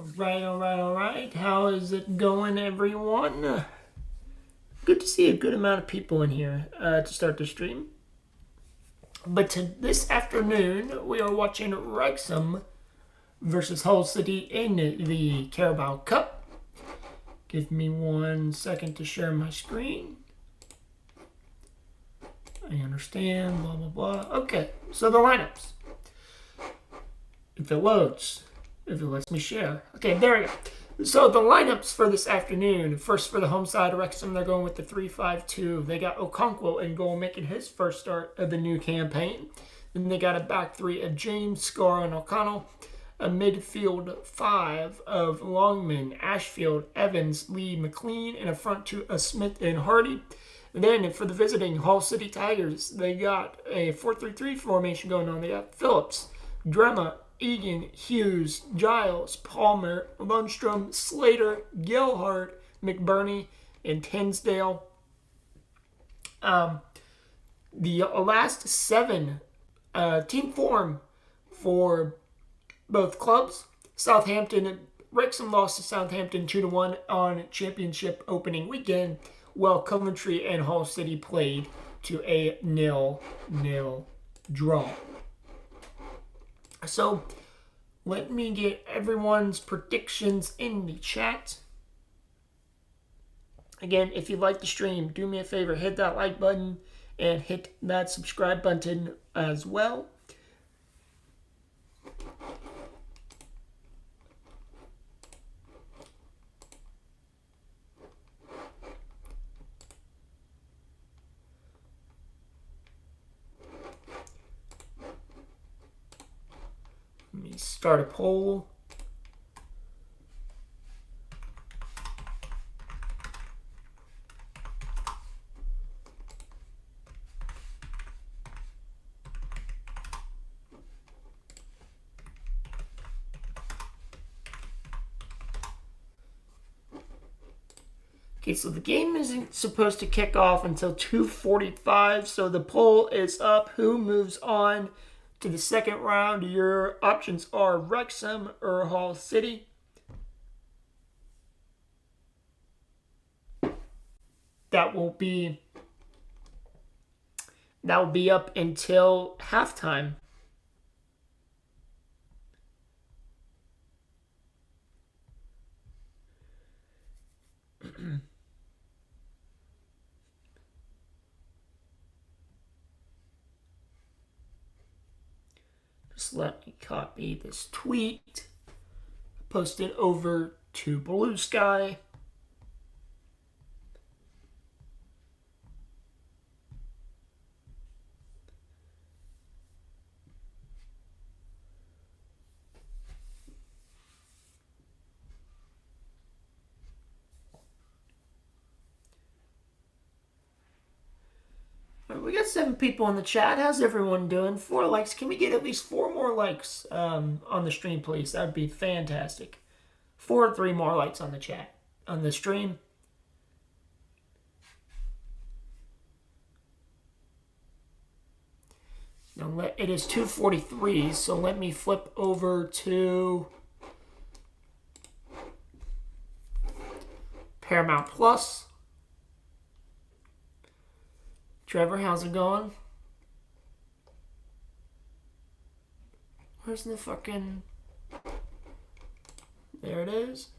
All right. How is it going, everyone? Good to see a good amount of people in here to start the stream. But this afternoon, we are watching Wrexham versus Hull City in the Carabao Cup. Give me 1 second to share my screen. I understand, blah, blah, blah. Okay, so the lineups. If it loads. If it lets me share. Okay, there we go. So the lineups for this afternoon. First for the home side of Wrexham, they're going with the 3-5-2. They got Okonkwo in goal, making his first start of the new campaign. Then they got a back three of James, Scar, and O'Connell. A midfield five of Longman, Ashfield, Evans, Lee, McLean, and a front two of Smith and Hardy. And then for the visiting Hull City Tigers, they got a 4-3-3 formation going on. They got Phillips, Drema, Egan, Hughes, Giles, Palmer, Lundstrom, Slater, Gilhart, McBurney, and Tinsdale. The last 7 team form for both clubs. Wrexham lost to Southampton 2-1 on championship opening weekend, while Coventry and Hull City played to a 0-0 draw. So, let me get everyone's predictions in the chat. Again, if you like the stream, do me a favor, hit that like button and hit that subscribe button as well. Let me start a poll. Okay, so the game isn't supposed to kick off until 2:45, so the poll is up. Who moves on to the second round? Your options are Wrexham or Hull City. That will be up until halftime. Just let me copy this tweet, post it over to Blue Sky. We got 7 people in the chat. How's everyone doing? 4 likes. Can we get at least 4 more likes on the stream, please? That would be fantastic. 4 or 3 more likes on the chat, on the stream. Now it is 2:43, so let me flip over to Paramount Plus. Trevor, how's it going? Where's the fucking... There it is.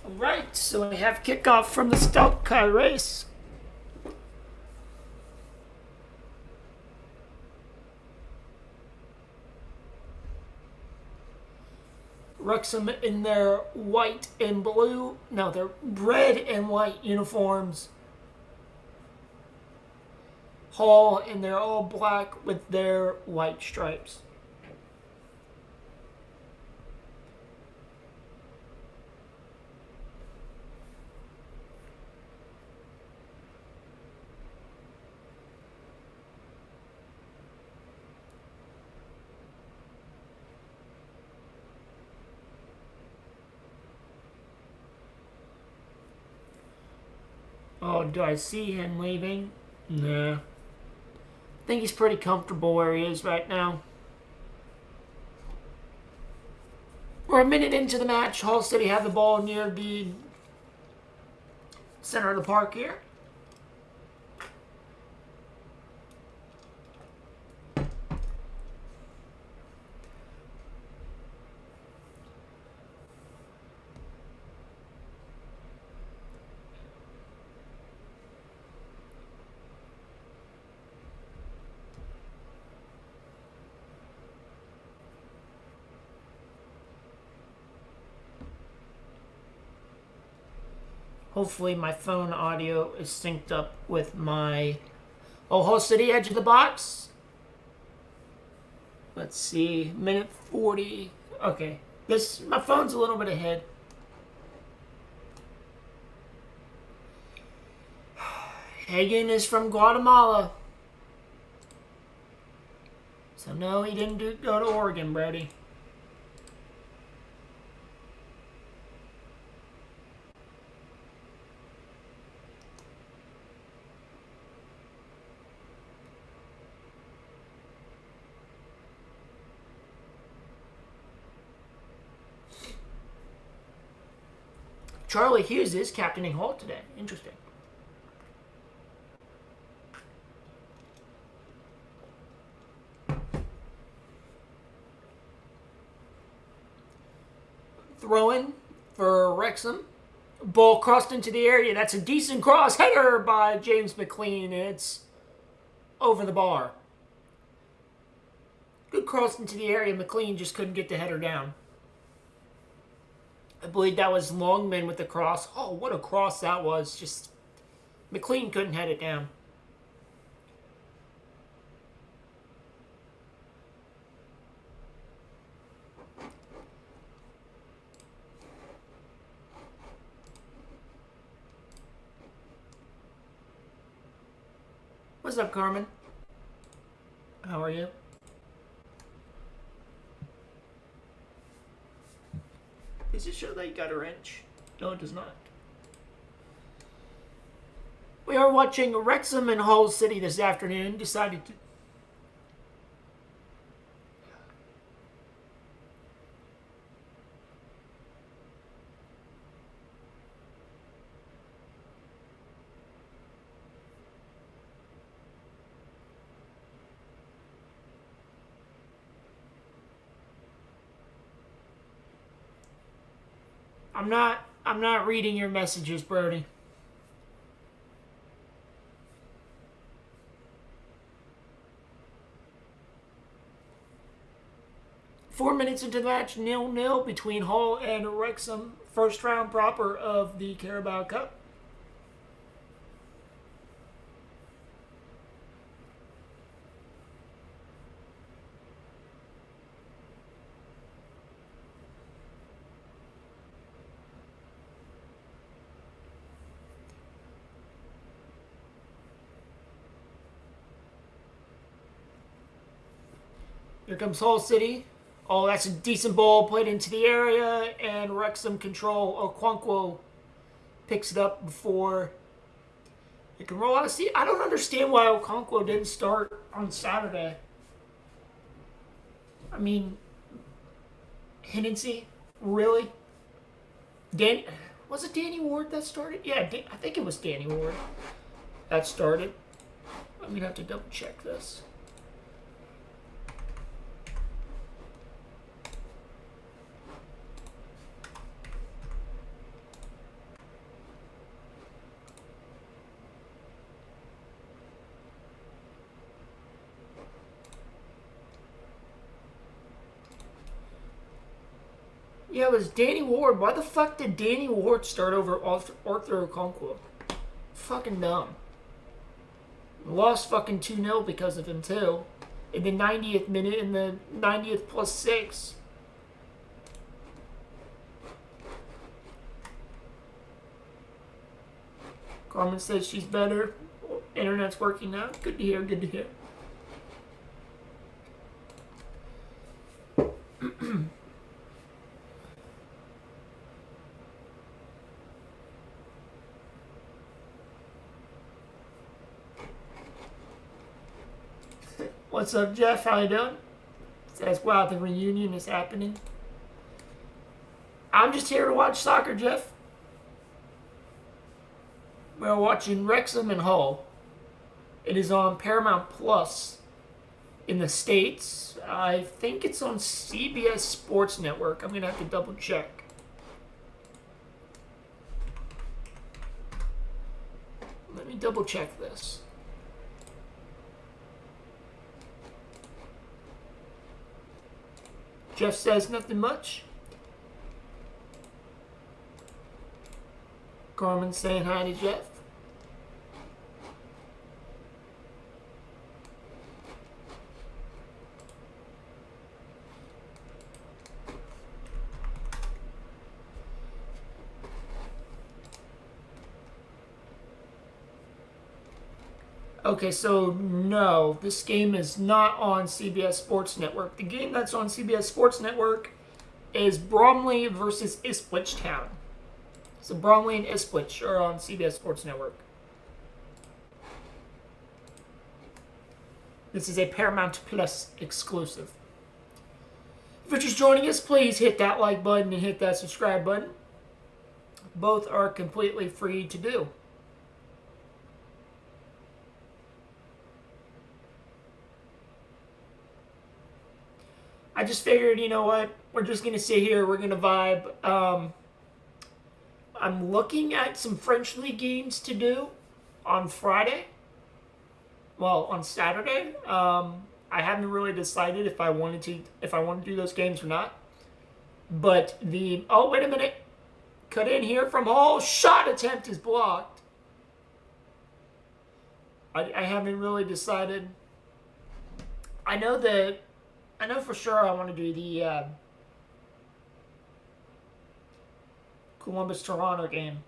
Alright, so we have kickoff from the Stout Kai race. Wrexham in their white and blue, no, their red and white uniforms. Hall in their all black with their white stripes. Oh, do I see him leaving? Nah. I think he's pretty comfortable where he is right now. We're a minute into the match. Hull City have the ball near the center of the park here. Hopefully my phone audio is synced up with my... Oh, Hull City, edge of the box. Let's see, minute 40. Okay, my phone's a little bit ahead. Hagen is from Guatemala. So no, he didn't go to Oregon, Brody. Charlie Hughes is captaining Hull today. Interesting. Throw-in for Wrexham. Ball crossed into the area. That's a decent cross. Header by James McLean. It's over the bar. Good cross into the area. McLean just couldn't get the header down. I believe that was Longman with the cross. Oh, what a cross that was. Just McLean couldn't head it down. What's up, Carmen? How are you? Does it show that you got a wrench? No, it does not. We are watching Wrexham and Hull City this afternoon. Decided to... I'm not reading your messages, Brody. Four minutes into the match, 0-0 between Hull and Wrexham. First round proper of the Carabao Cup. Here comes Hull City. Oh, that's a decent ball played into the area, and Wrexham control. Okonkwo picks it up before it can roll out. See, I don't understand why Okonkwo didn't start on Saturday. I mean, Hennessy, really? Was it Danny Ward that started? Yeah, I think it was Danny Ward that started. I'm going to have to double check this. Yeah, it was Danny Ward. Why the fuck did Danny Ward start over Arthur Okonkwo? Fucking dumb. Lost fucking 2-0 because of him, too. In the 90th minute, in the 90th plus 6. Carmen says she's better. Internet's working now. Good to hear, good to hear. What's up, Jeff? How you doing? Says, wow, the reunion is happening. I'm just here to watch soccer, Jeff. We're watching Wrexham and Hull. It is on Paramount Plus in the States. I think it's on CBS Sports Network. I'm going to have to double check. Let me double check this. Jeff says nothing much. Carmen saying hi to Jeff. Okay, so no, this game is not on CBS Sports Network. The game that's on CBS Sports Network is Bromley versus Ipswich Town. So Bromley and Ipswich are on CBS Sports Network. This is a Paramount Plus exclusive. If you're just joining us, please hit that like button and hit that subscribe button. Both are completely free to do. I just figured, you know what? We're just going to sit here. We're going to vibe. I'm looking at some French League games to do on Friday. Well, on Saturday. I haven't really decided if I want to do those games or not. But oh, wait a minute. Cut in here from Hall. Shot attempt is blocked. I haven't really decided. I know for sure I want to do the Columbus-Toronto game.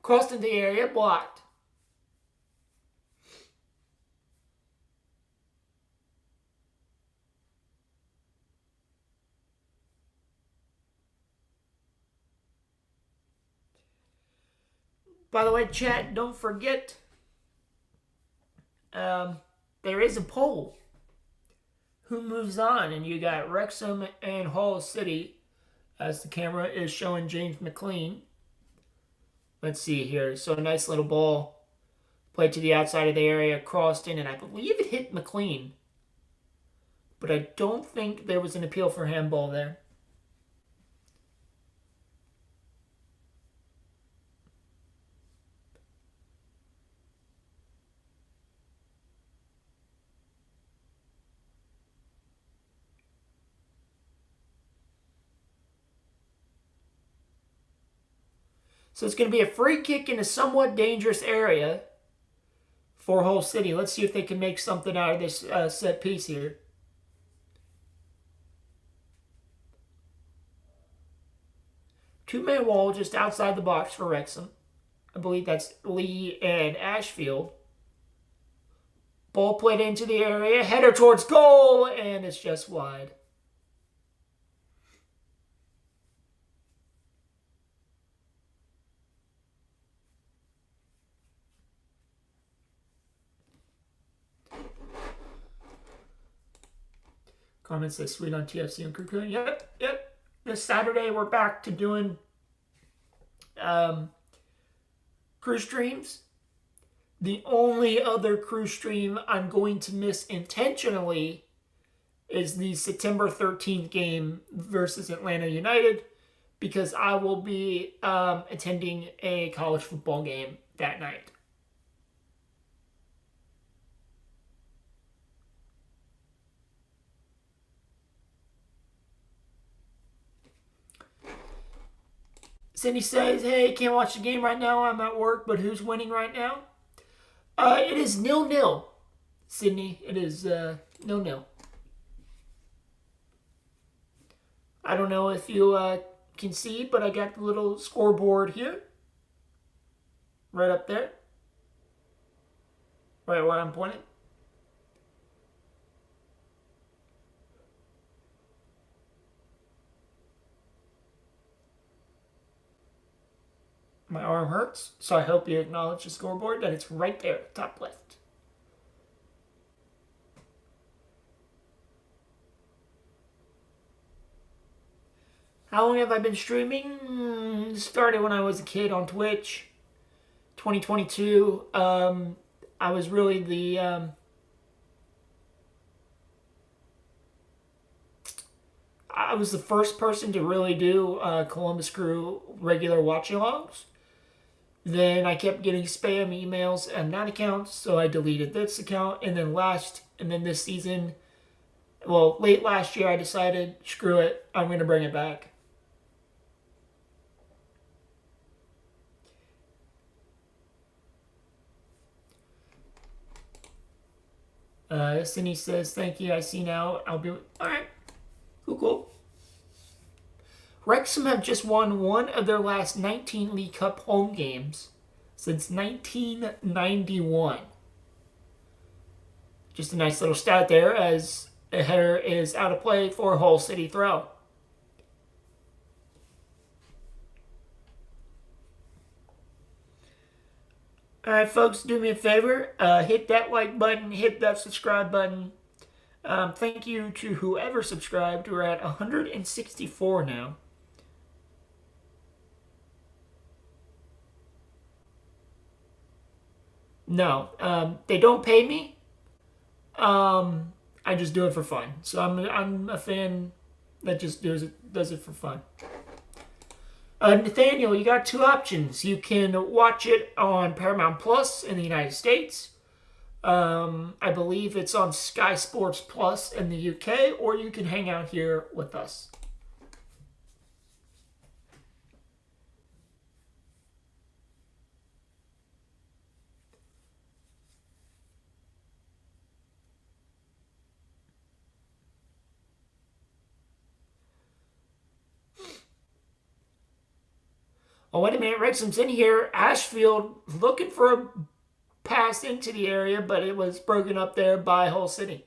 Crossed into the area, blocked. By the way, chat, don't forget, there is a poll. Who moves on? And you got Wrexham and Hull City, as the camera is showing James McLean. Let's see here. So a nice little ball played to the outside of the area, crossed in, and I believe it hit McLean. But I don't think there was an appeal for handball there. So it's going to be a free kick in a somewhat dangerous area for Hull City. Let's see if they can make something out of this set piece here. Two-man wall just outside the box for Wrexham. I believe that's Lee and Ashfield. Ball played into the area. Header towards goal, and it's just wide. Comments say sweet on TFC and Cuckoo. Yep. This Saturday we're back to doing crew streams. The only other crew stream I'm going to miss intentionally is the September 13th game versus Atlanta United, because I will be attending a college football game that night. Cindy says, hey, can't watch the game right now. I'm at work, but who's winning right now? It is 0-0, Sydney. It is 0-0. I don't know if you can see, but I got the little scoreboard here. Right up there. Right where I'm pointing. My arm hurts, so I hope you acknowledge the scoreboard that it's right there, top left. How long have I been streaming? Started when I was a kid on Twitch. 2022. I was really the I was the first person to really do Columbus Crew regular watch-alongs. Then I kept getting spam emails and that account, so I deleted this account. And then this season, well, late last year, I decided, screw it, I'm going to bring it back. Cindy says, thank you, I see now. I'll be... All right. Cool. Wrexham have just won one of their last 19 League Cup home games since 1991. Just a nice little stat there, as a header is out of play for a Hull City throw. Alright, folks, do me a favor. Hit that like button, hit that subscribe button. Thank you to whoever subscribed. We're at 164 now. No, they don't pay me. I just do it for fun. So I'm a fan that just does it for fun. Nathaniel, you got two options. You can watch it on Paramount Plus in the United States. I believe it's on Sky Sports Plus in the UK, or you can hang out here with us. Oh, wait a minute. Wrexham's in here. Ashfield looking for a pass into the area, but it was broken up there by Hull City.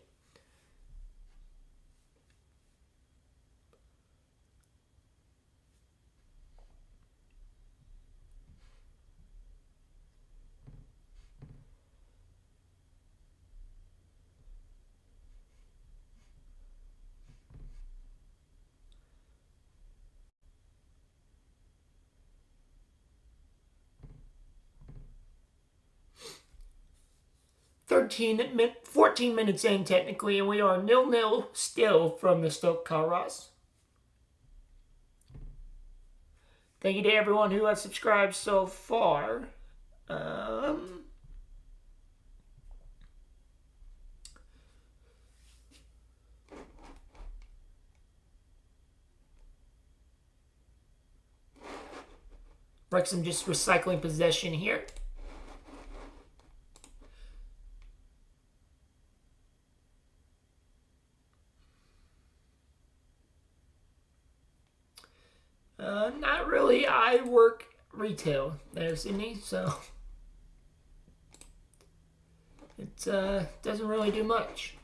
.14 minutes in, technically, and we are 0-0 still from the Stoke Carras. Thank you to everyone who has subscribed so far. 'Wrexham just recycling possession here. Not really. I work retail there, Sydney, so it doesn't really do much.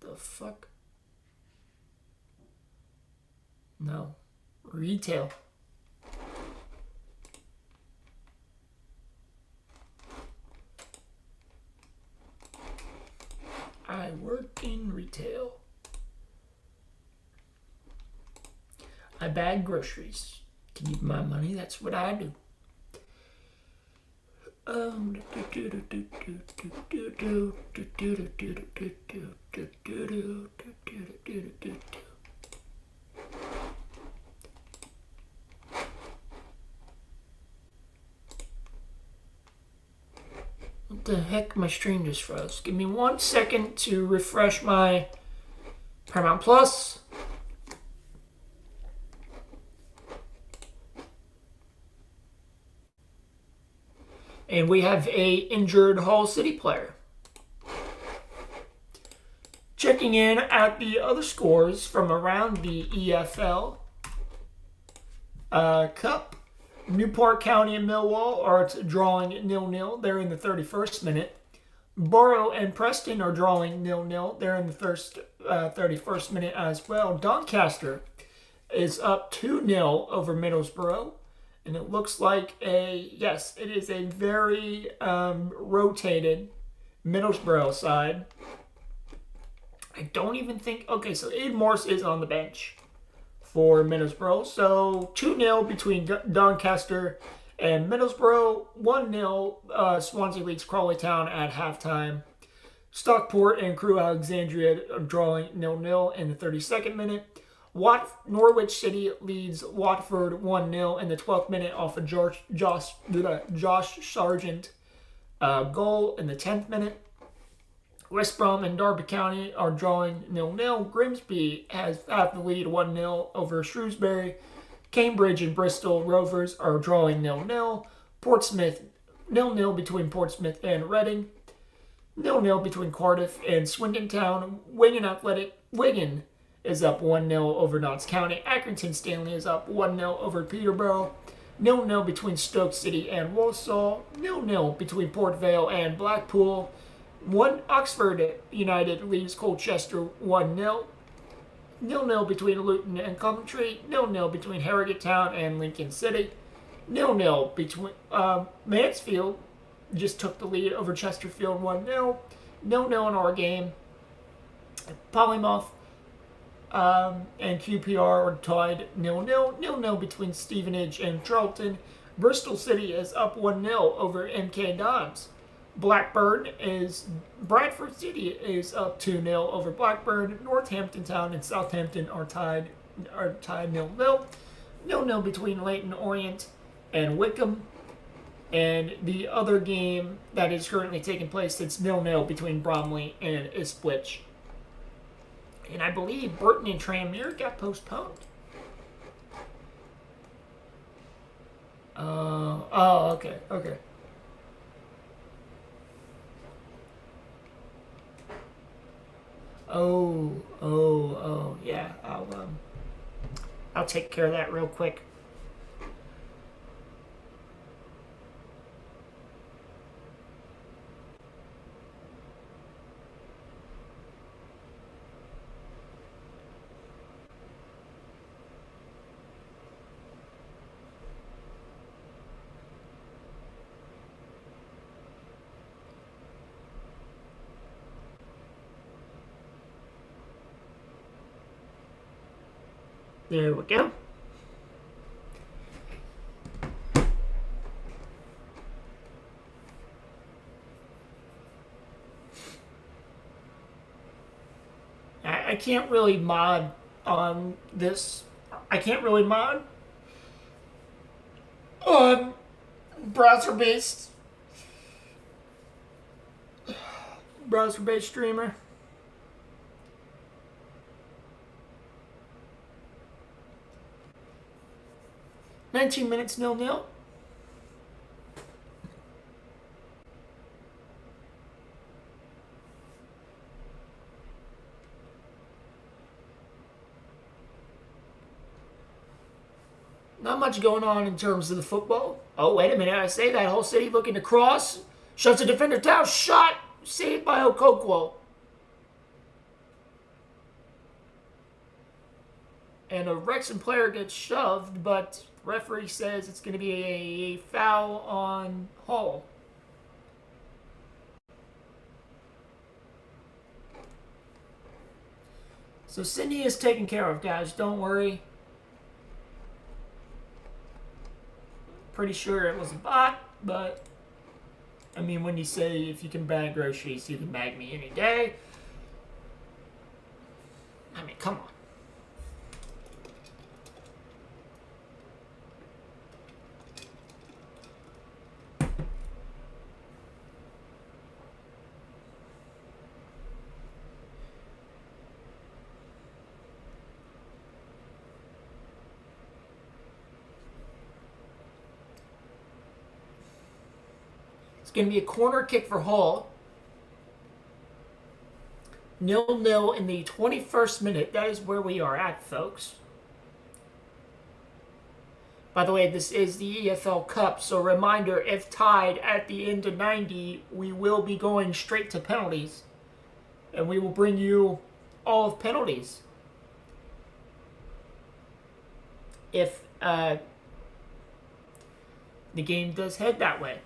The fuck? No. Retail. I bag groceries. To keep my money, that's what I do. What the heck? My stream just froze. Give me 1 second to refresh my Paramount Plus. And we have a injured Hull City player. Checking in at the other scores from around the EFL Cup. Newport County and Millwall are drawing 0-0. They're in the 31st minute. Borough and Preston are drawing 0-0. They're in the 31st minute as well. Doncaster is up 2-0 over Middlesbrough. And it looks like it is a very rotated Middlesbrough side. I don't even think, okay, so Aid Morse is on the bench for Middlesbrough. So 2-0 between Doncaster and Middlesbrough. 1-0 Swansea leads Crawley Town at halftime. Stockport and Crewe Alexandria are drawing 0-0 in the 32nd minute. Norwich City leads Watford 1-0 in the 12th minute off a Josh Sargent goal in the 10th minute. West Brom and Derby County are drawing 0-0. Grimsby has the lead 1-0 over Shrewsbury. Cambridge and Bristol Rovers are drawing 0-0. Portsmouth 0-0 between Portsmouth and Reading. 0-0 between Cardiff and Swindon Town. Wigan is up 1-0 over Notts County. Accrington Stanley is up 1-0 over Peterborough. 0-0 between Stoke City and Walsall. 0-0 between Port Vale and Blackpool. Oxford United leaves Colchester 1-0. 0-0 between Luton and Coventry. 0-0 between Harrogate Town and Lincoln City. 0-0 between Mansfield just took the lead over Chesterfield 1-0. 0-0 in our game. Polymouth and QPR are tied 0-0. 0-0 between Stevenage and Charlton. Bristol City is up 1-0 over MK Dons. Bradford City is up 2-0 over Blackburn. Northampton Town and Southampton are tied 0-0. 0-0 between Leyton Orient and Wickham. And the other game that is currently taking place, it's 0-0 between Bromley and Ipswich. And I believe Burton and Tranmere got postponed. Okay. Yeah. I'll take care of that real quick. There we go. I can't really mod on this. I can't really mod on browser-based streamer. $19 minutes 0-0. Not much going on in terms of the football. Oh, wait a minute. I say that. Hull City looking to cross. Shuts the defender down. Shot. Saved by Okokwo. And a Wrexham player gets shoved, but referee says it's going to be a foul on Hull. So Sydney is taken care of, guys. Don't worry. pretty sure it was a bot, but I mean, when you say if you can bag groceries, you can bag me any day. I mean, come on. It's going to be a corner kick for Hull. 0-0 in the 21st minute. That is where we are at, folks. By the way, this is the EFL Cup, so reminder, if tied at the end of 90, we will be going straight to penalties. And we will bring you all of penalties. If the game does head that way.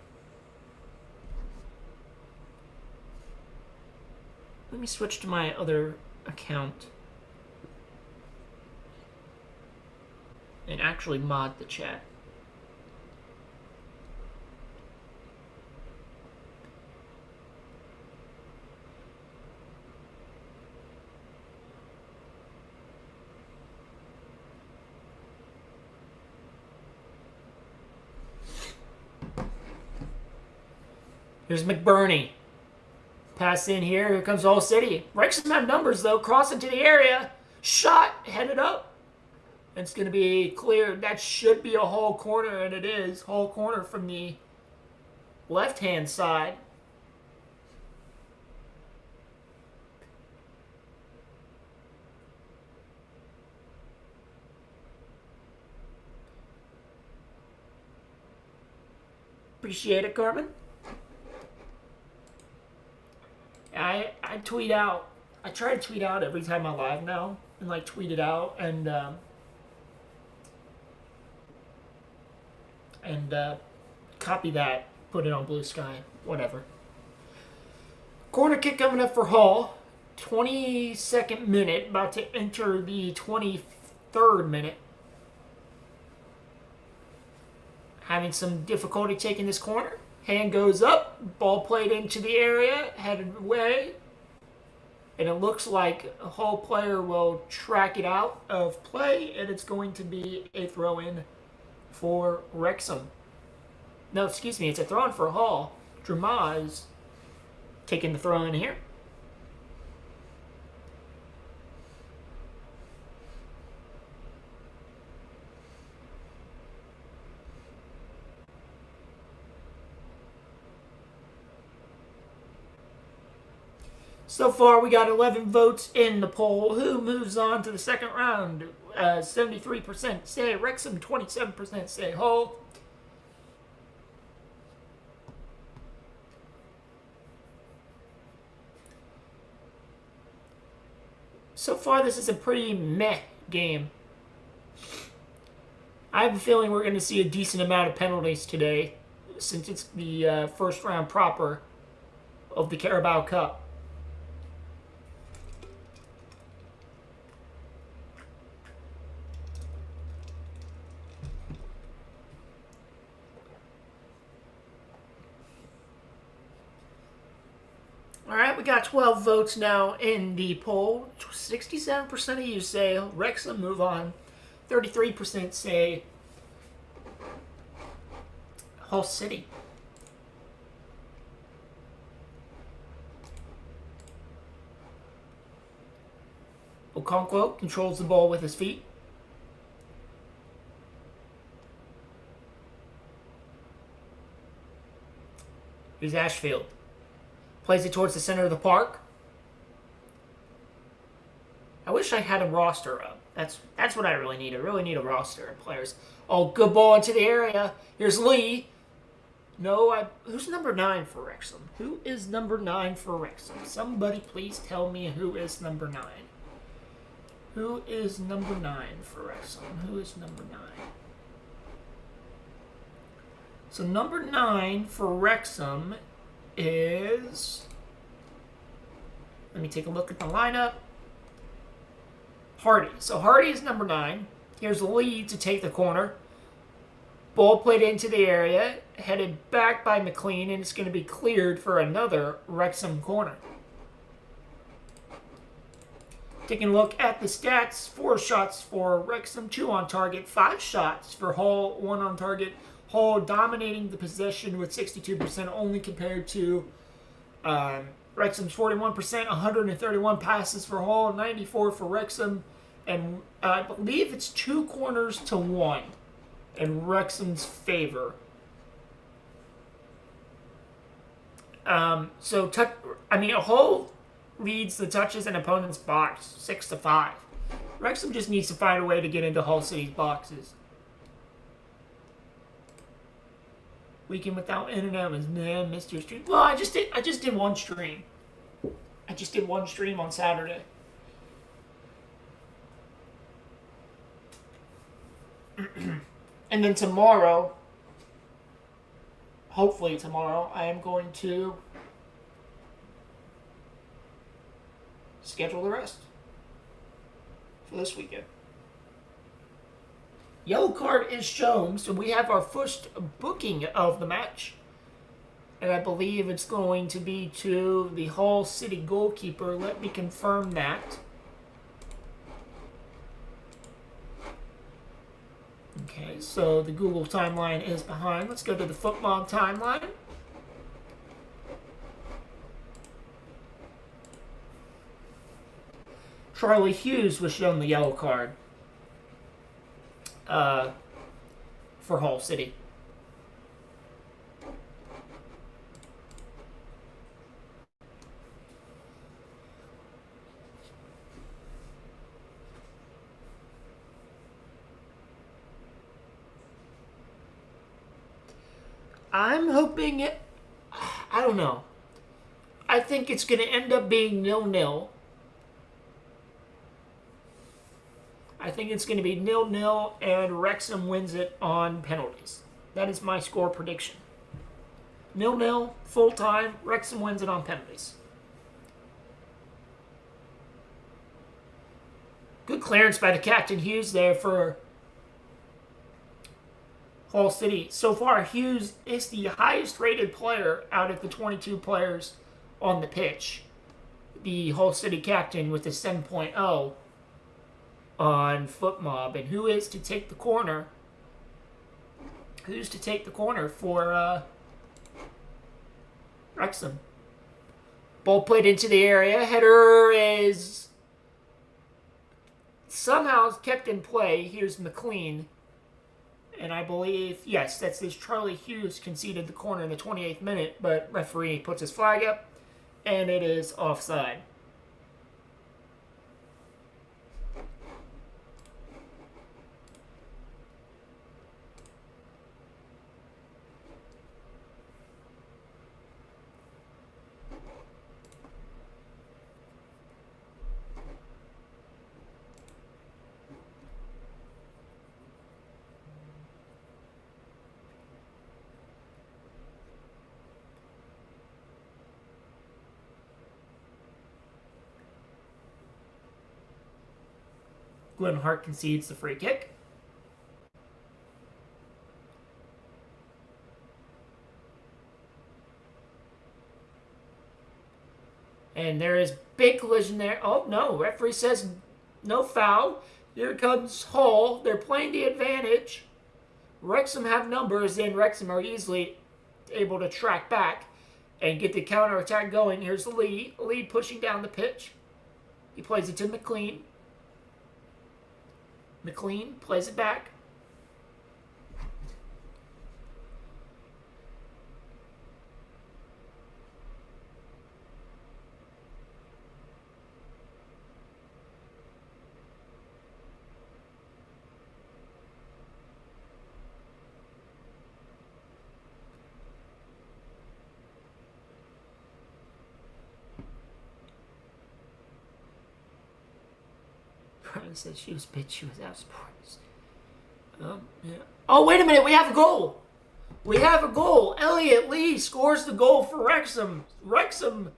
Let me switch to my other account and actually mod the chat. Here's McBurney. Pass in here. Here comes Hull City. Wrexham have numbers, though. Cross into the area. Shot. Headed up. It's going to be cleared. That should be a Hull corner, and it is. Hull corner from the left-hand side. Appreciate it, Carmen. I tweet out. I try to tweet out every time I live now, and like tweet it out and copy that, put it on Blue Sky, whatever. Corner kick coming up for Hull. 22nd minute, about to enter the 23rd minute. Having some difficulty taking this corner. Hand goes up, ball played into the area, headed away. And it looks like a Hull player will track it out of play, and it's going to be a throw-in for Wrexham. No, excuse me, it's a throw-in for Hull. Dramaz taking the throw-in here. So far, we got 11 votes in the poll. Who moves on to the second round? 73% say Wrexham, 27% say Hull. So far, this is a pretty meh game. I have a feeling we're going to see a decent amount of penalties today, since it's the first round proper of the Carabao Cup. All right, we got 12 votes now in the poll. 67% of you say Wrexham move on. 33% say Hull City. Okonkwo controls the ball with his feet. Here's Ashfield. Plays it towards the center of the park. I wish I had a roster up. That's what I really need. I really need a roster of players. Oh, good ball into the area. Here's Lee. No, who's number 9 for Wrexham? Who is number 9 for Wrexham? Somebody please tell me who is number 9. Who is number 9 for Wrexham? Who is number 9? So number 9 for Wrexham is... Let me take a look at the lineup. Hardy. So Hardy is number 9. Here's Lee to take the corner. Ball played into the area, headed back by McLean, and it's going to be cleared for another Wrexham corner. Taking a look at the stats, 4 shots for Wrexham, 2 on target, 5 shots for Hull, 1 on target. Hull dominating the possession with 62% only compared to Wrexham's 41%, 131 passes for Hull, 94 for Wrexham, and I believe it's 2 corners to 1 in Wrexham's favor. Hull leads the touches in opponent's box 6-5. Wrexham just needs to find a way to get into Hull City's boxes. Weekend without internet was missed your stream. Well, I just did one stream. I just did one stream on Saturday. And then tomorrow, hopefully tomorrow, I am going to schedule the rest for this weekend. Yellow card is shown, so we have our first booking of the match. And I believe it's going to be to the Hull City goalkeeper. Let me confirm that. Okay, so the Google timeline is behind. Let's go to the football timeline. Charlie Hughes was shown the yellow card for Hull City. I'm hoping it... I don't know. I think it's going to end up being 0-0. I think it's going to be 0-0 and Wrexham wins it on penalties. That is my score prediction. 0-0, full time, Wrexham wins it on penalties. Good clearance by the captain Hughes there for Hull City. So far, Hughes is the highest rated player out of the 22 players on the pitch. The Hull City captain with a 7.0 on FootMob. And who is to take the corner? Who's to take the corner for Wrexham? Ball played into the area. Header is somehow kept in play. Here's McLean. And I believe, yes, that's this Charlie Hughes conceded the corner in the 28th minute, but referee puts his flag up, and it is offside. Glenn Hart concedes the free kick. And there is big collision there. Oh, no. Referee says no foul. Here comes Hull. They're playing the advantage. Wrexham have numbers, and Wrexham are easily able to track back and get the counterattack going. Here's Lee. Lee pushing down the pitch. He plays it to McLean. McLean plays it back. Brian said she was bitch. She was out of sports. Yeah. Oh, wait a minute. We have a goal. We have a goal. Elliot Lee scores the goal for Wrexham. Wrexham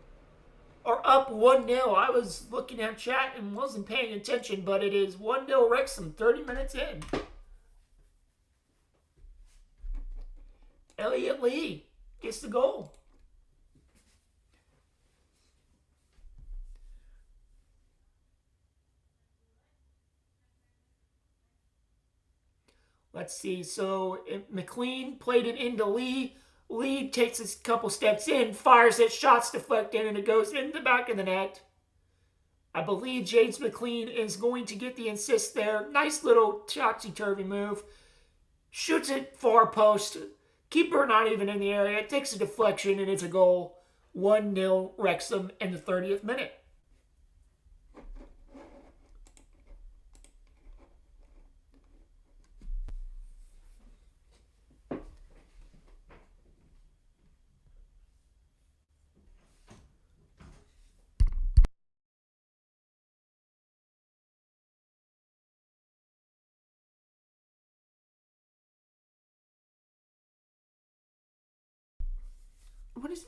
are up 1-0. I was looking at chat and wasn't paying attention, but it is 1-0 Wrexham, 30 minutes in. Elliot Lee gets the goal. Let's see. So McLean played it into Lee. Lee takes a couple steps in, fires it, shots deflected, and it goes in the back of the net. I believe James McLean is going to get the assist there. Nice little topsy-turvy move. Shoots it far post. Keeper not even in the area. It takes a deflection, and it's a goal. 1-0 Wrexham in the 30th minute.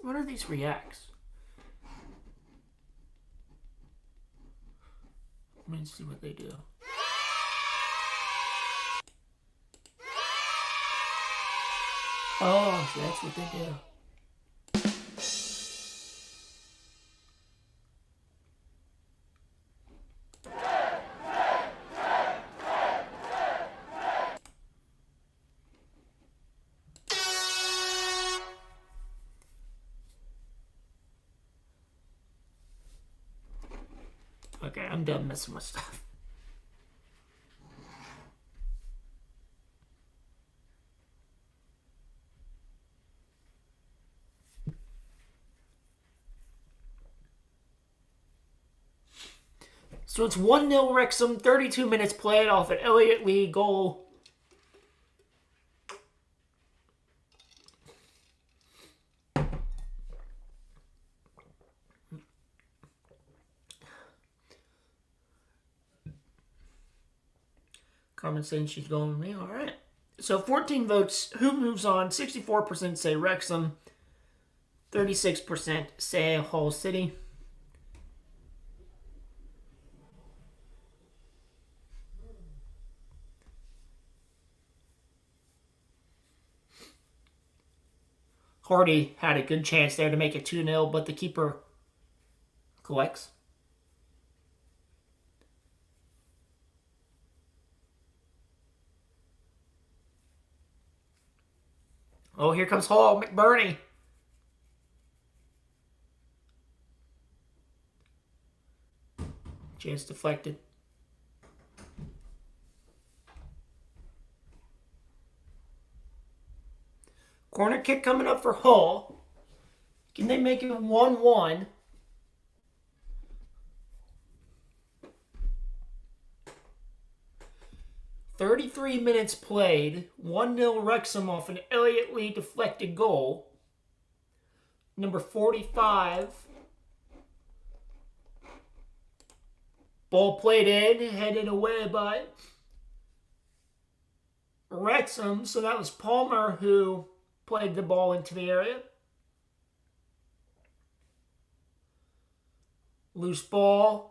What are these reacts? Let me see what they do. Oh, so that's what they do. Okay, I'm done messing with stuff. So it's 1-0 Wrexham, 32 minutes played off an Elliot Lee goal. Carmen saying she's going with me. All right. So 14 votes. Who moves on? 64% say Wrexham. 36% say Hull City. Hardy had a good chance there to make it 2-0, but the keeper collects. Oh, here comes Hall. McBurney. Chance deflected. Corner kick coming up for Hull. Can they make it 1-1? "33 minutes played, 1-0 Wrexham off an Elliot Lee deflected goal. Number 45. Ball played in, headed away by Wrexham. So that was Palmer who played the ball into the area. Loose ball.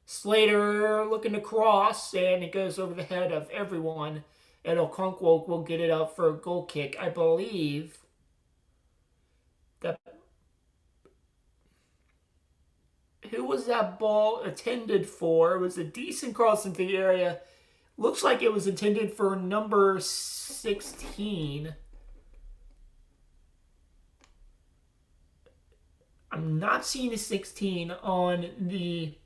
Slater looking to cross, and it goes over the head of everyone. And Okonkwo will get it up for a goal kick. I believe that. Who was that ball intended for? It was a decent cross into the area. Looks like it was intended for number 16. I'm not seeing a 16 on the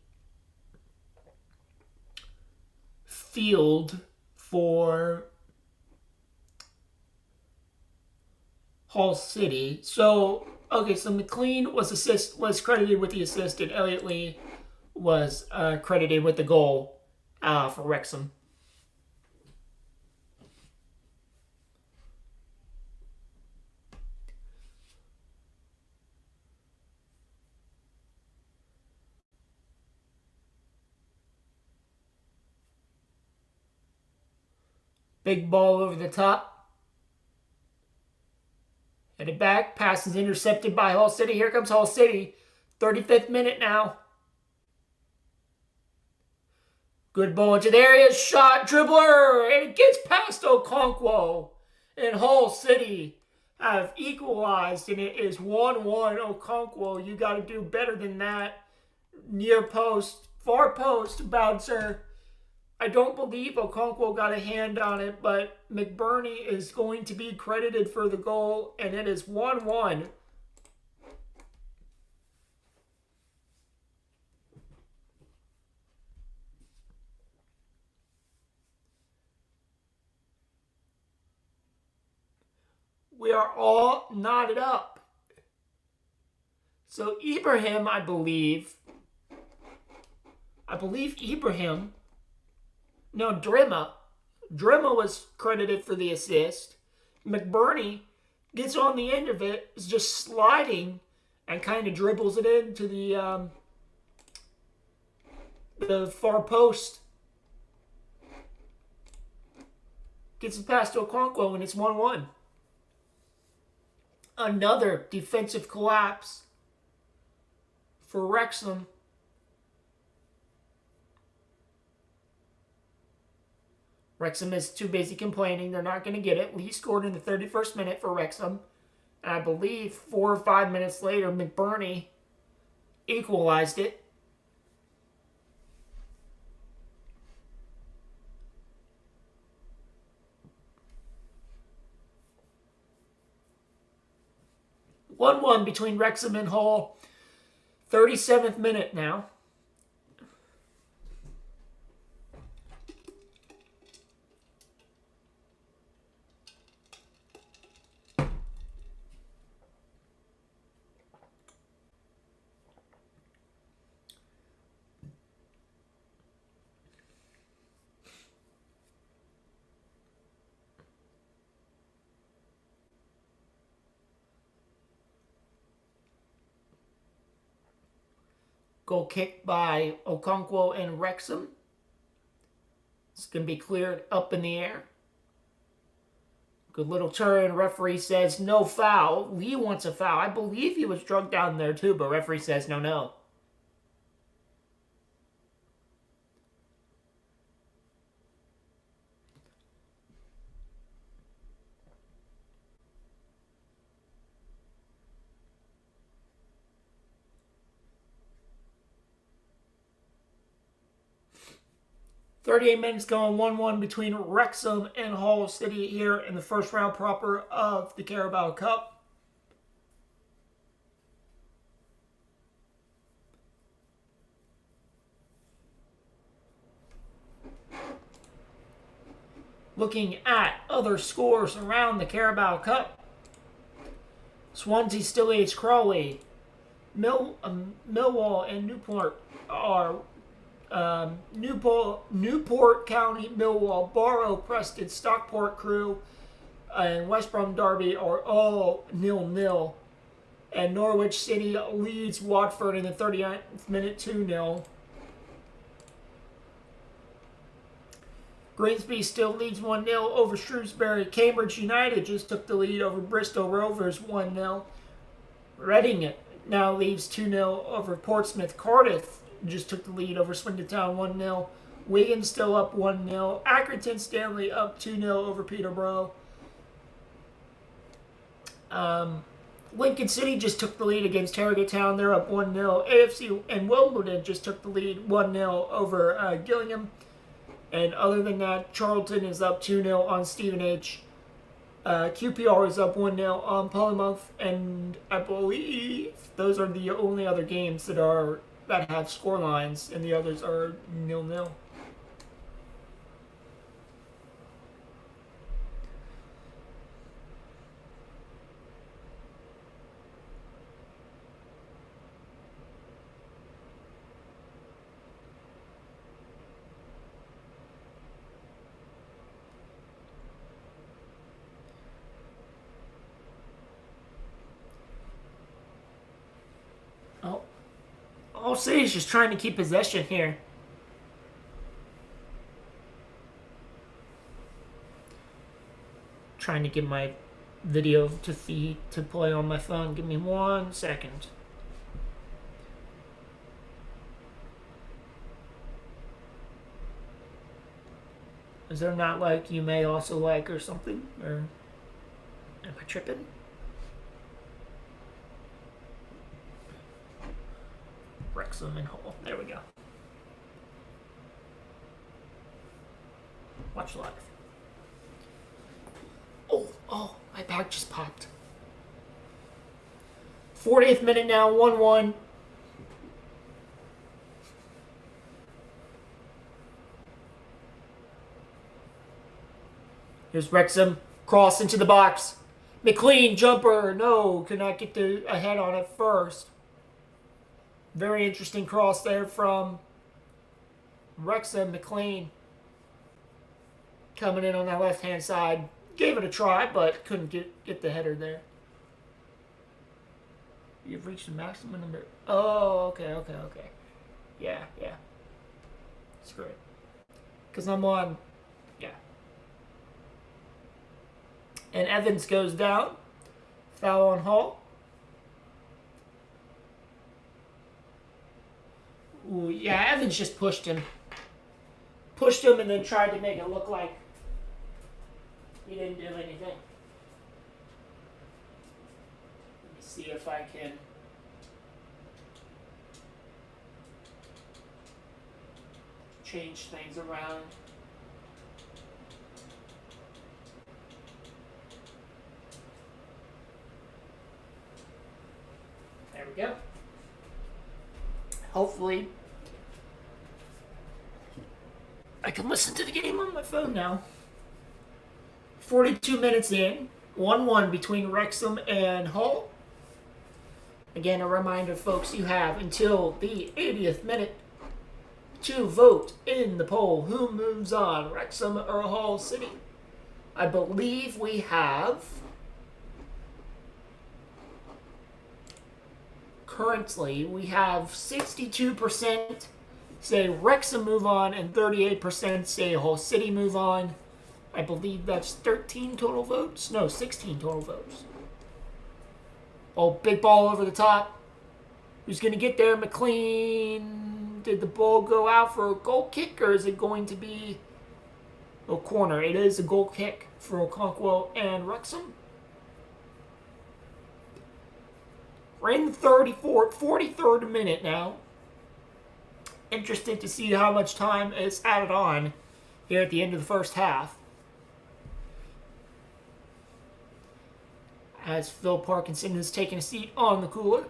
field for Hull City. So, okay, so McLean was credited with the assist, and Elliot Lee was credited with the goal for Wrexham. Big ball over the top. Headed back. Pass is intercepted by Hull City. Here comes Hull City. 35th minute now. Good ball into the area, shot, dribbler, and it gets past Okonkwo. And Hull City have equalized, and it is 1-1. Okonkwo, you got to do better than that. Near post, far post, bouncer. I don't believe Okonkwo got a hand on it, but McBurney is going to be credited for the goal, and it is 1-1. We are all knotted up. So Ibrahim, I believe Ibrahim, no, Drima was credited for the assist. McBurney gets on the end of it, is just sliding and kind of dribbles it into the far post. Gets it past Okonkwo, and it's 1-1. Another defensive collapse for Wrexham. Wrexham is too busy complaining. They're not going to get it. Lee scored in the 31st minute for Wrexham. And I believe 4 or 5 minutes later, McBurney equalized it. One between Wrexham and Hull. 37th minute now. Goal kicked by Okonkwo and Wrexham. It's going to be cleared up in the air. Good little turn. Referee says no foul. Lee wants a foul. I believe he was drugged down there too, but referee says no. 38 minutes going, 1-1 between Wrexham and Hull City here in the first round proper of the Carabao Cup. Looking at other scores around the Carabao Cup. Swansea still leads Crawley. Millwall and Newport are Newport County, Millwall, Barrow, Preston, Stockport, Crewe, and West Brom Derby are all 0-0. And Norwich City leads Watford in the 39th minute 2-0. Grimsby still leads 1-0 over Shrewsbury. Cambridge United just took the lead over Bristol Rovers 1-0. Reading now leads 2-0 over Portsmouth. Cardiff just took the lead over Swindon Town 1-0. Wigan still up 1-0. Accrington Stanley up 2-0 over Peterborough. Lincoln City just took the lead against Harrogate Town. They're up 1-0. AFC and Wimbledon just took the lead 1-0 over Gillingham. And other than that, Charlton is up 2-0 on Stevenage. QPR is up 1-0 on Plymouth. And I believe those are the only other games that have score lines, and the others are 0-0. All City is just trying to keep possession here. Trying to get my video to play on my phone. Give me 1 second. Is there not like you may also like or something? Or am I tripping? Wrexham and Hull. There we go. Watch live. Oh, my back just popped. 40th minute now, 1-1. Here's Wrexham. Cross into the box. McLean, jumper. No, could not get a head on it first. Very interesting cross there from Wrexham. McLean coming in on that left-hand side. Gave it a try, but couldn't get the header there. You've reached the maximum number. Oh, okay. Yeah. Screw it. Because I'm on... Yeah. And Evans goes down. Foul on Hall. Ooh, yeah, Evans just pushed him. Pushed him and then tried to make it look like he didn't do anything. Let me see if I can... change things around. There we go. Hopefully, I can listen to the game on my phone now. 42 minutes in, 1-1 between Wrexham and Hull. Again, a reminder, folks, you have until the 80th minute to vote in the poll. Who moves on, Wrexham or Hull City? I believe we have... Currently, we have 62% say Wrexham move on and 38% say Hull City move on. I believe that's 13 total votes. No, 16 total votes. Oh, big ball over the top. Who's going to get there? McLean. Did the ball go out for a goal kick, or is it going to be a corner? It is a goal kick for Okonkwo and Wrexham. We're in the 43rd minute now. Interested to see how much time is added on here at the end of the first half. As Phil Parkinson has taken a seat on the cooler.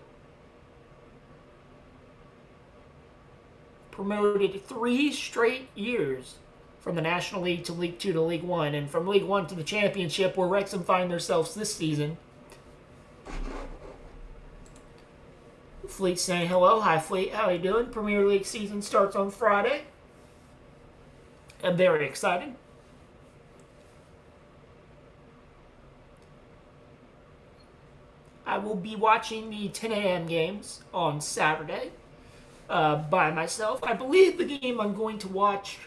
Promoted 3 straight years from the National League to League 2 to League 1, and from League 1 to the Championship, where Wrexham find themselves this season. Fleet saying hello. Hi, Fleet. How are you doing? Premier League season starts on Friday. I'm very excited. I will be watching the 10 a.m. games on Saturday by myself. I believe the game I'm going to watch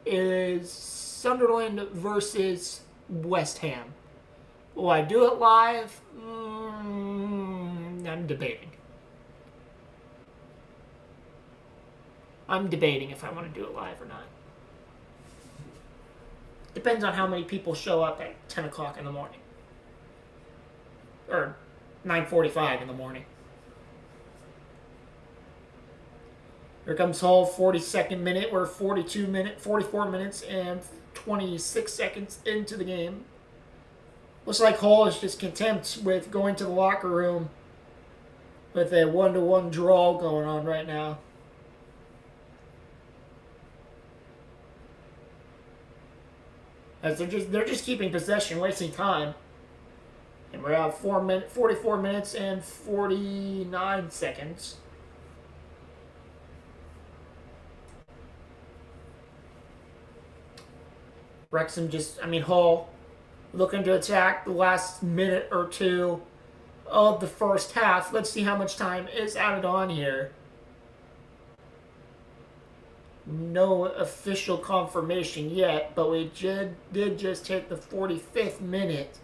is Sunderland versus West Ham. Will I do it live? I'm debating. I'm debating if I want to do it live or not. Depends on how many people show up at 10 o'clock in the morning. Or 9:45 in the morning. Here comes Hull, 42nd minute. We're 44 minutes and 26 seconds into the game. Looks like Hull is just content with going to the locker room with a 1-1 draw going on right now. As they're just keeping possession, wasting time. And we're at 44 minutes and 49 seconds. Wrexham Hull looking to attack the last minute or two of the first half. Let's see how much time is added on here. No official confirmation yet, but we did just hit the 45th minute,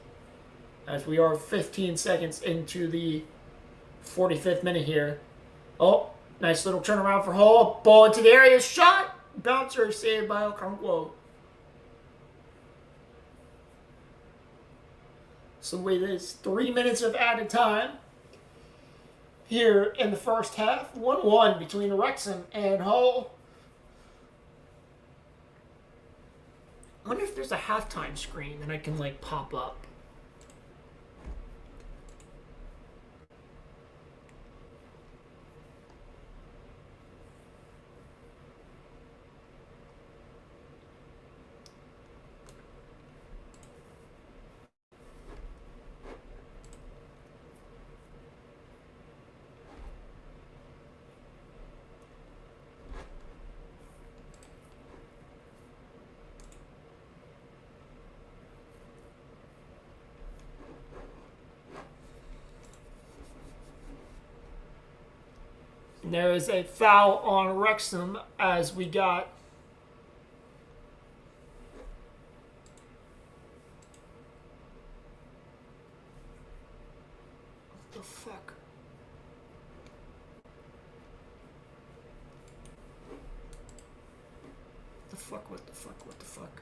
as we are 15 seconds into the 45th minute here. Oh, nice little turnaround for Hull. Ball into the area, shot! Bouncer saved by Okonkwo. So it is 3 minutes of added time here in the first half. 1-1 between Wrexham and Hull. I wonder if there's a halftime screen that I can like pop up. There is a foul on Wrexham as we got what the fuck? What the fuck? What the fuck? What the fuck?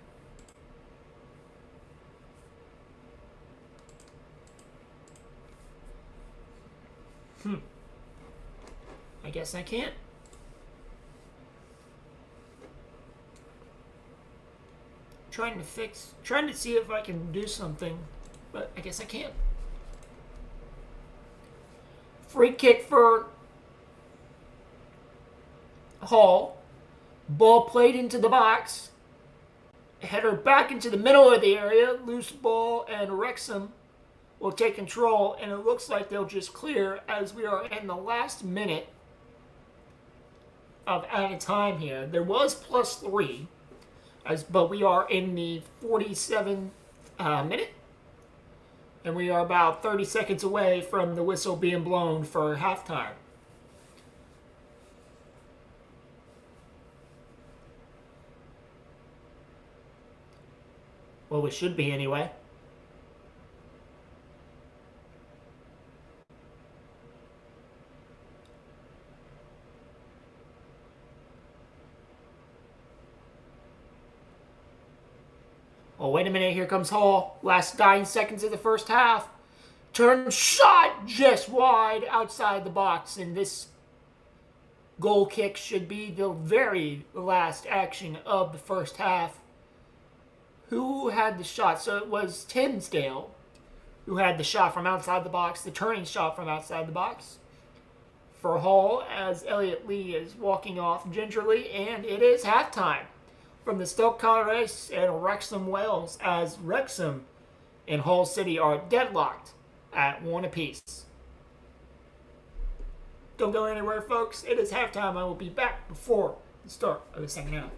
I guess I can't. Trying to see if I can do something, but I guess I can't. Free kick for Hall. Ball played into the box. Header back into the middle of the area. Loose ball, and Wrexham will take control, and it looks like they'll just clear as we are in the last minute of added time here. There was +3, but we are in the 47th minute, and we are about 30 seconds away from the whistle being blown for halftime. Well, we should be anyway. Oh, wait a minute. Here comes Hall. Last 9 seconds of the first half. Turn shot just wide outside the box. And this goal kick should be the very last action of the first half. Who had the shot? So it was Tinsdale who had the shot from outside the box, the turning shot from outside the box for Hall as Elliot Lee is walking off gingerly. And it is halftime from the Stoke Race and Wrexham Wales as Wrexham and Hull City are deadlocked at 1 apiece. Don't go anywhere, folks. It is halftime. I will be back before the start of the second half.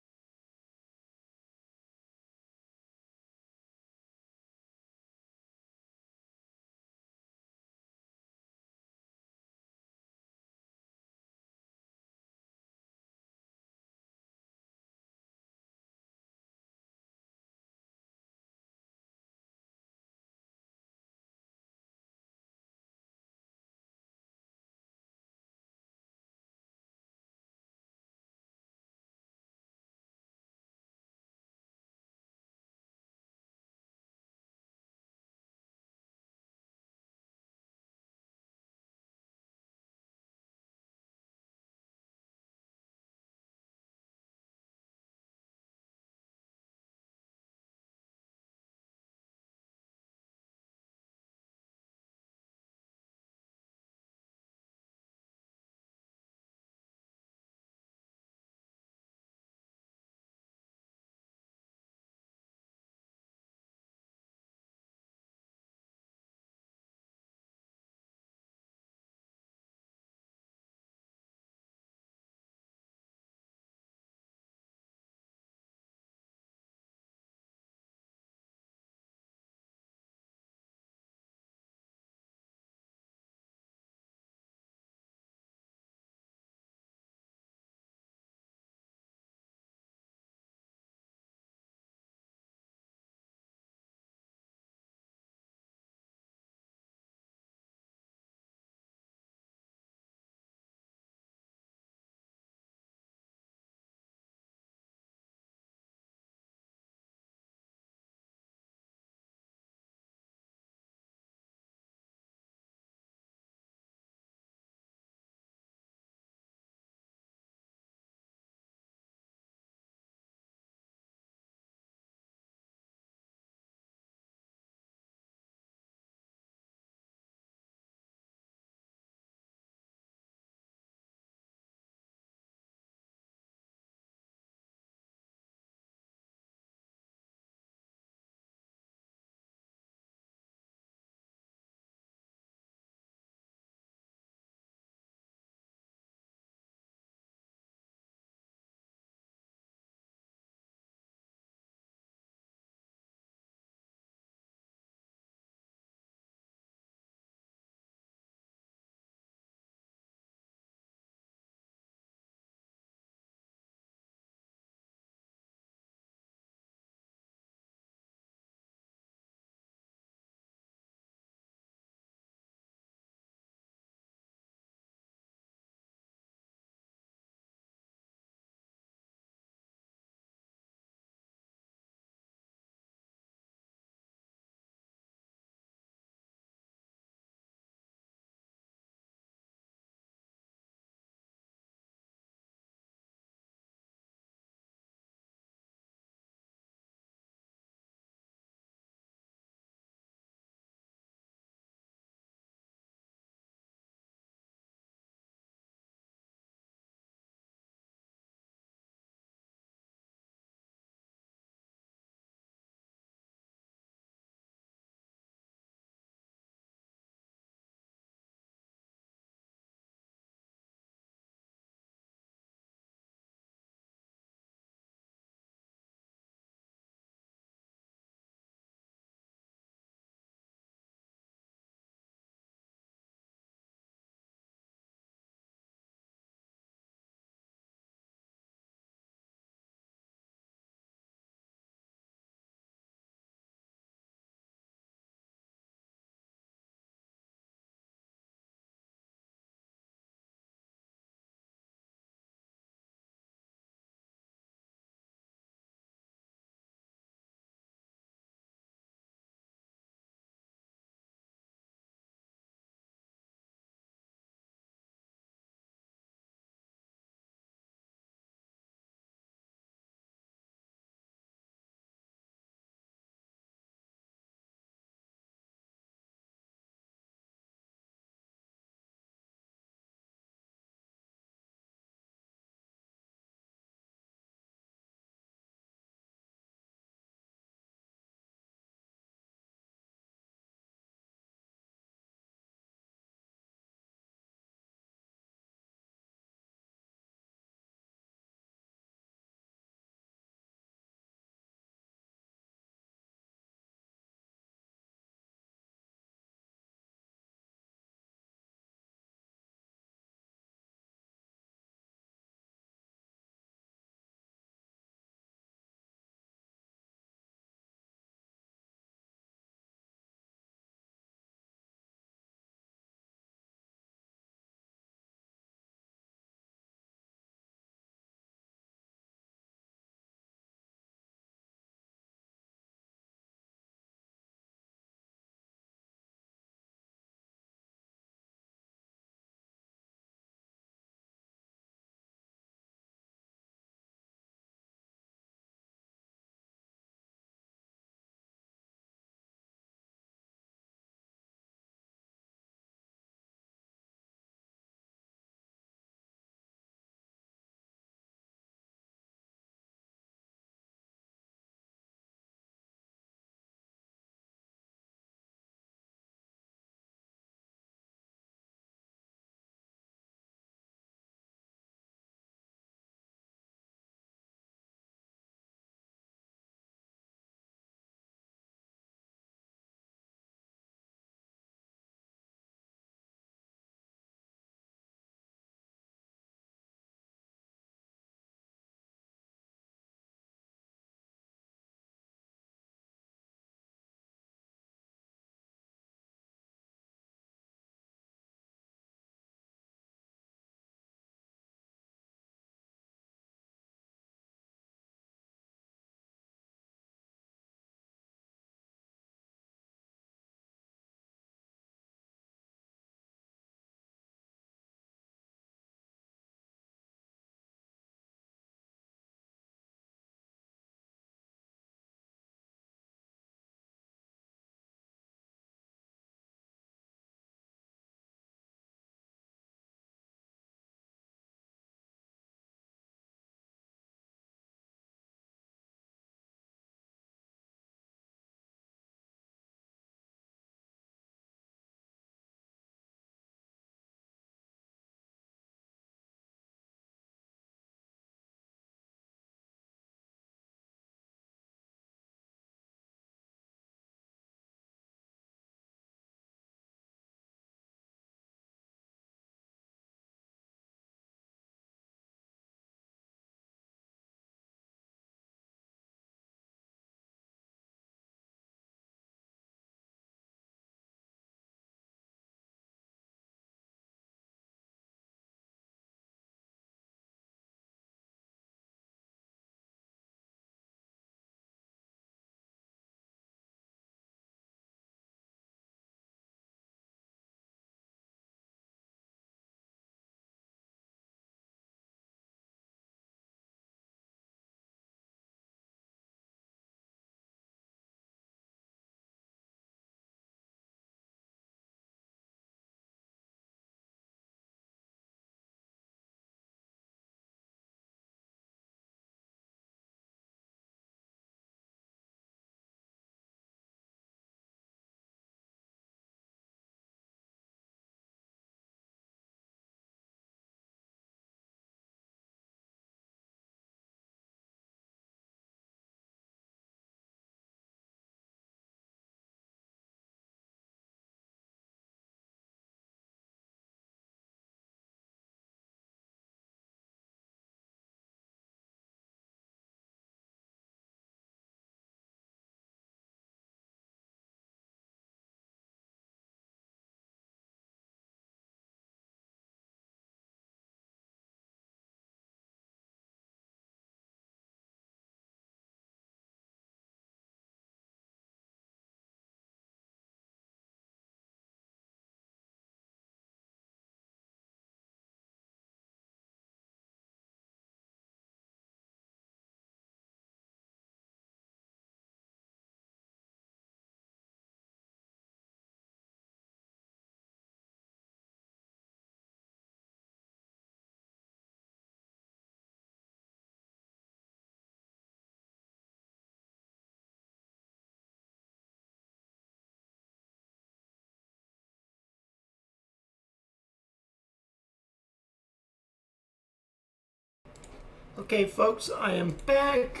Okay, folks, I am back.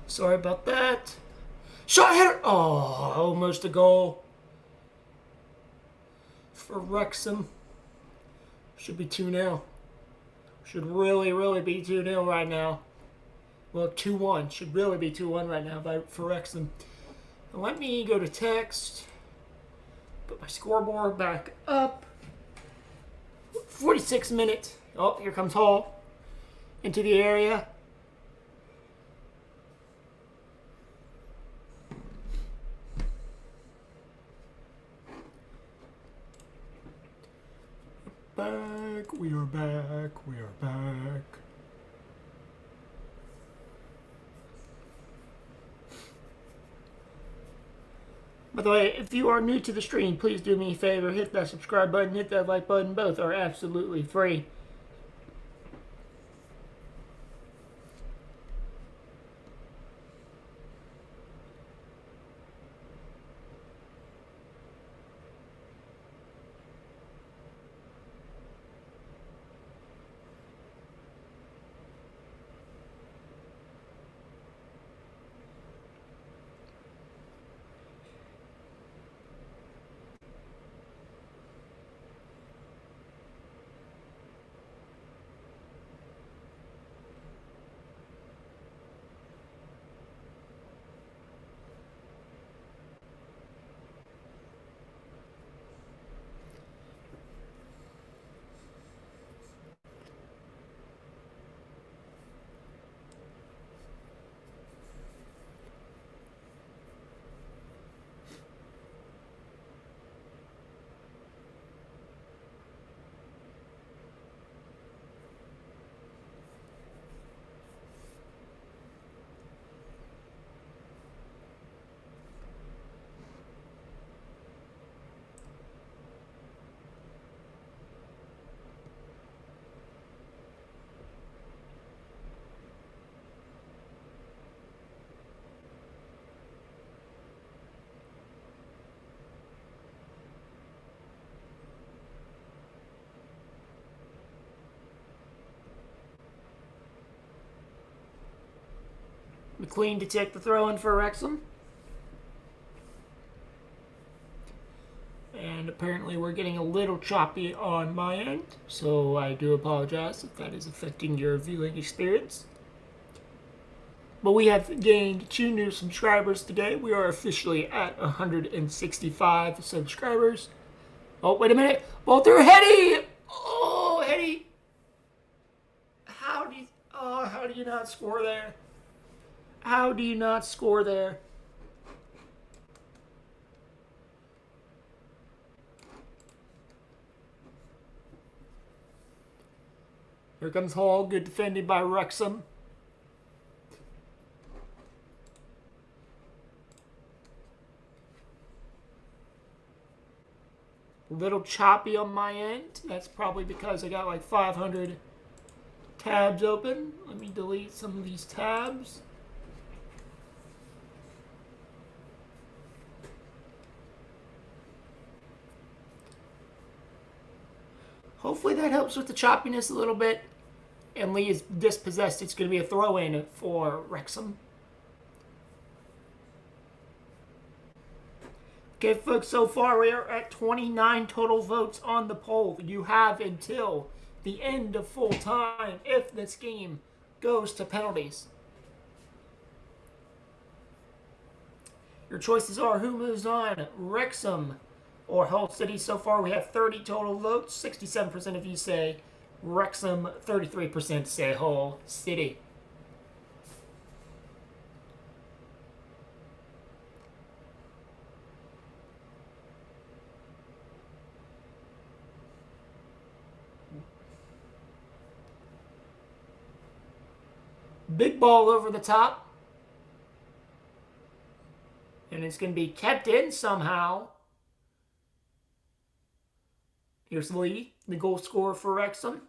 Sorry about that. Shot header! Oh, almost a goal for Wrexham. Should be 2-0. Should really be 2-0 right now. Well, 2-1. Should really be 2-1 right now for Wrexham. Now let me go to text. Put my scoreboard back up. 46 minutes. Oh, here comes Hall into the area. Back, we are back. By the way, if you are new to the stream, please do me a favor, hit that subscribe button, hit that like button. Both are absolutely free. McLean to take the throw in for Wrexham. And apparently we're getting a little choppy on my end, so I do apologize if that is affecting your viewing experience. But we have gained 2 new subscribers today. We are officially at 165 subscribers. Oh, wait a minute. Ball through Hetty! Oh, Hetty! How do you not score there? How do you not score there? Here comes Hall. Good defending by Wrexham. A little choppy on my end. That's probably because I got like 500 tabs open. Let me delete some of these tabs. Hopefully that helps with the choppiness a little bit. And Lee is dispossessed. It's going to be a throw-in for Wrexham. Okay, folks, so far we are at 29 total votes on the poll. You have until the end of full time if this game goes to penalties. Your choices are who moves on, Wrexham or Hull City. So far we have 30 total votes. 67% of you say Wrexham, 33% say Hull City. Big ball over the top. And it's going to be kept in somehow. Here's Lee, the goal scorer for Wrexham.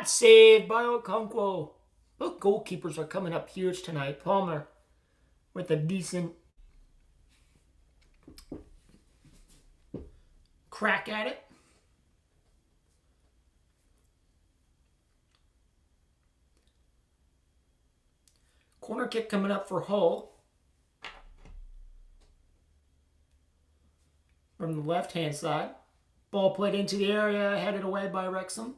shot. Saved by Okonkwo. Both goalkeepers are coming up huge tonight. Palmer with a decent crack at it. Corner kick coming up for Hull. From the left-hand side. Ball played into the area, headed away by Wrexham.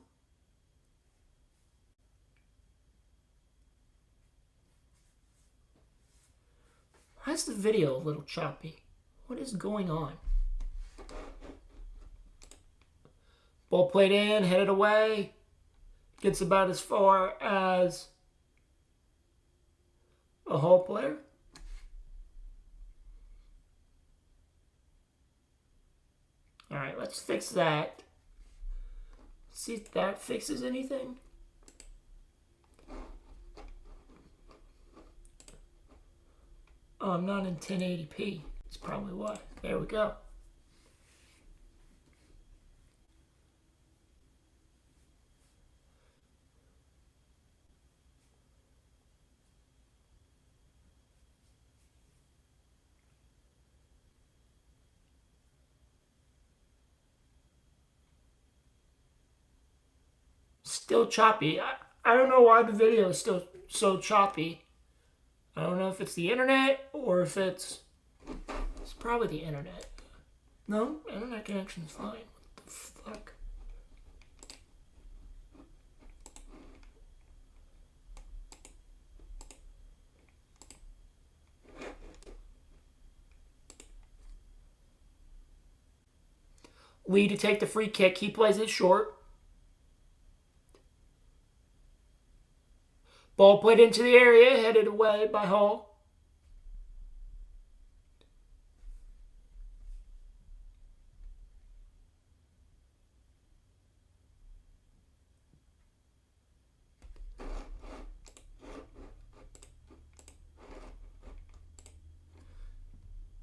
Why is the video a little choppy? What is going on? Ball played in, headed away. Gets about as far as a Hull player. All right, let's fix that. See if that fixes anything. Oh, I'm not in 1080p. That's probably why. There we go. Still choppy. I don't know why the video is still so choppy. I don't know if it's the internet or if it's probably the internet. No, internet connection is fine. What the fuck? Lee to take the free kick. He plays it short. Ball played into the area, headed away by Hull.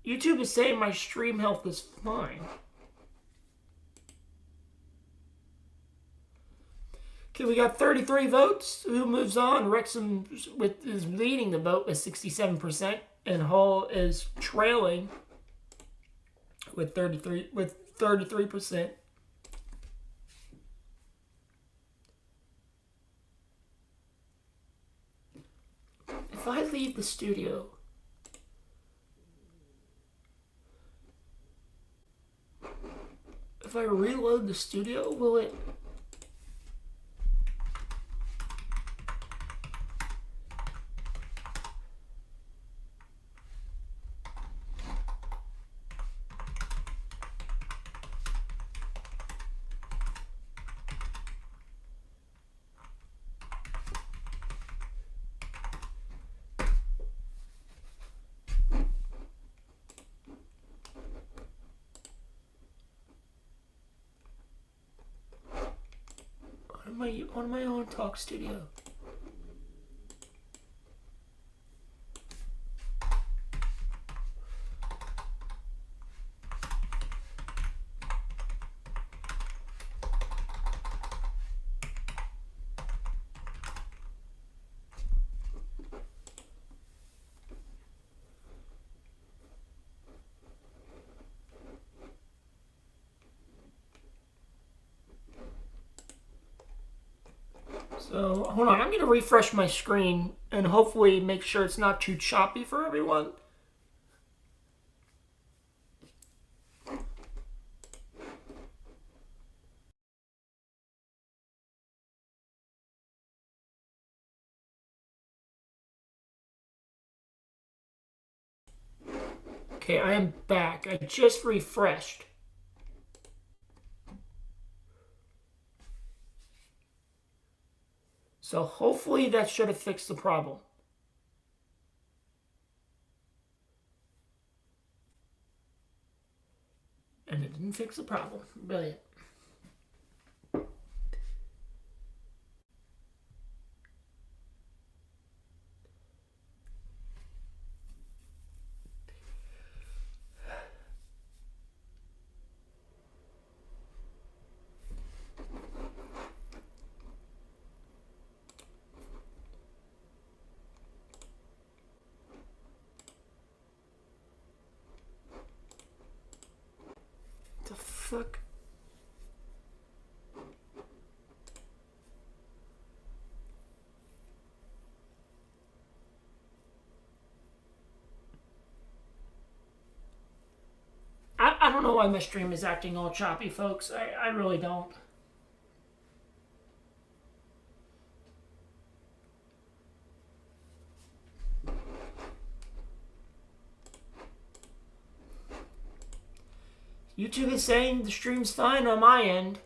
YouTube is saying my stream health is fine. Okay, we got 33 votes. Who moves on? Wrexham is leading the vote with 67%, and Hull is trailing with 33%. If I leave the studio, if I reload the studio, will it? On my own talk studio. So, hold on. I'm going to refresh my screen and hopefully make sure it's not too choppy for everyone. Okay, I am back. I just refreshed. So hopefully that should have fixed the problem. And it didn't fix the problem. Brilliant. fuck? I don't know why my stream is acting all choppy, folks. I really don't. YouTube is saying the stream's fine on my end.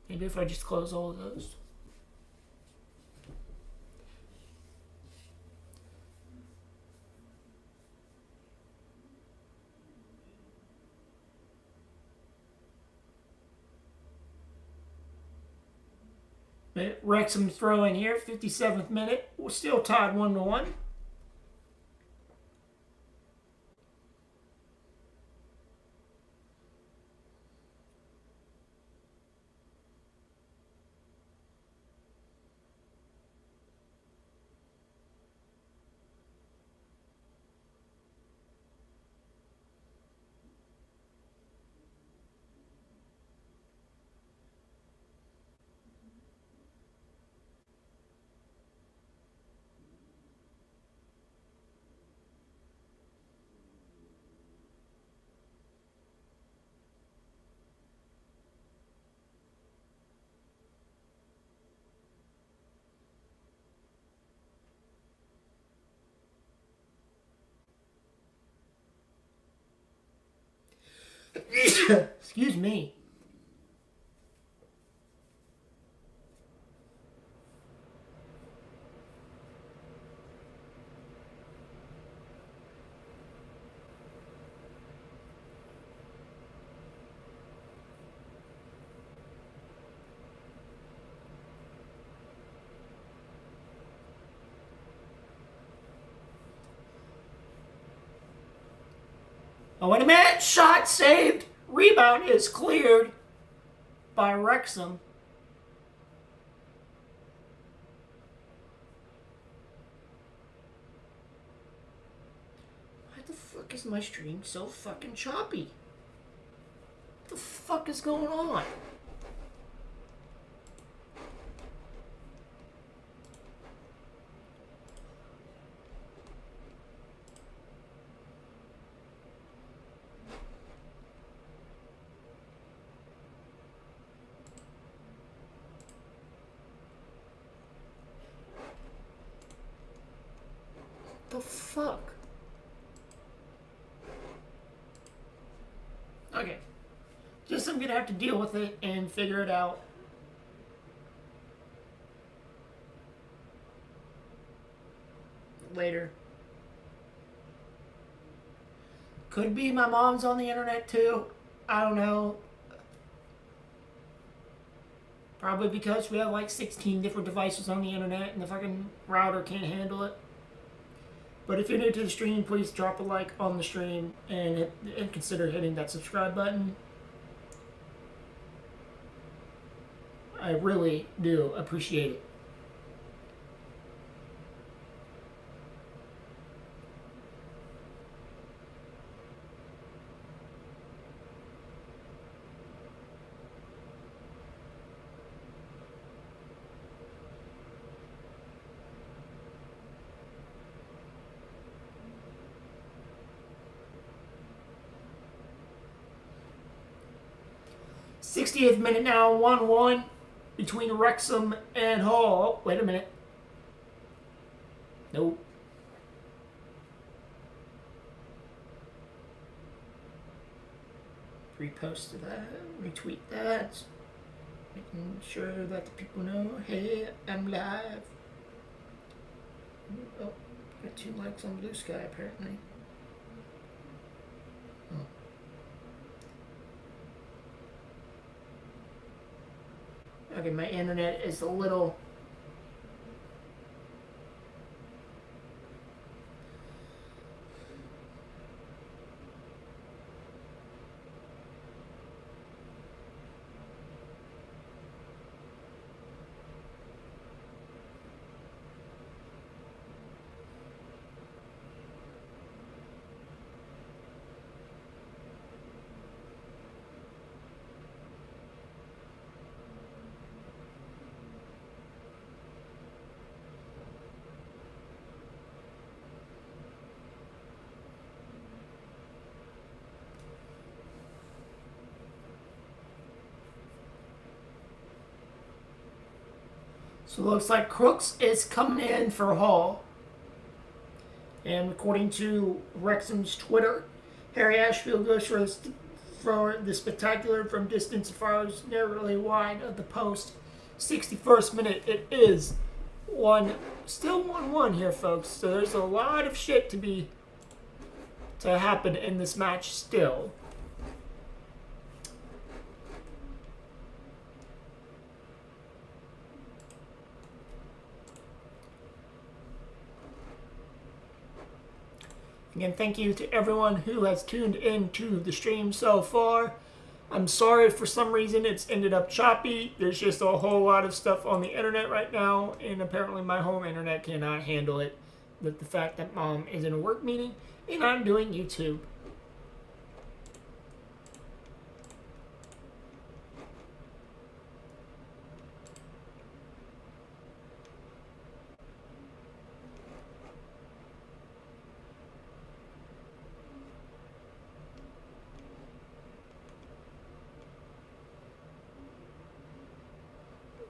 Maybe if I just close all of those. Wrexham throw in here, 57th minute. We're still tied 1-1. Excuse me. Oh, wait a minute. Shot saved. Rebound is cleared by Wrexham. Why the fuck is my stream so fucking choppy? What the fuck is going on? The fuck? Okay. Just I'm gonna have to deal with it and figure it out. Later. Could be my mom's on the internet too. I don't know. Probably because we have like 16 different devices on the internet and the fucking router can't handle it. But if you're new to the stream, please drop a like on the stream and consider hitting that subscribe button. I really do appreciate it. '60th minute now, 1-1 between Wrexham and Hull. Wait a minute. Nope. Repost that, retweet that. Making sure that the people know, hey, I'm live. Oh, got 2 likes on Blue Sky apparently. Oh. Okay, my internet is a little... So it looks like Crooks is coming in for Hall. And according to Wrexham's Twitter, Harry Ashfield goes for the spectacular from distance as far as narrowly wide of the post. 61st minute, it is still 1-1 here, folks. So there's a lot of shit to happen in this match still. Again, thank you to everyone who has tuned in to the stream so far. I'm sorry if for some reason it's ended up choppy. There's just a whole lot of stuff on the internet right now, and apparently my home internet cannot handle it with the fact that Mom is in a work meeting and I'm doing YouTube.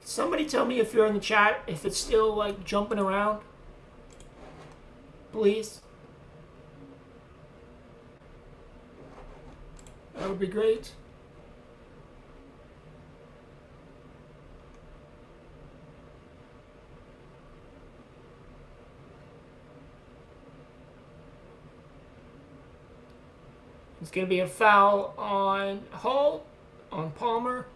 Somebody tell me if you're in the chat, if it's still like jumping around. Please. That would be great. It's going to be a foul on Hall, on Palmer.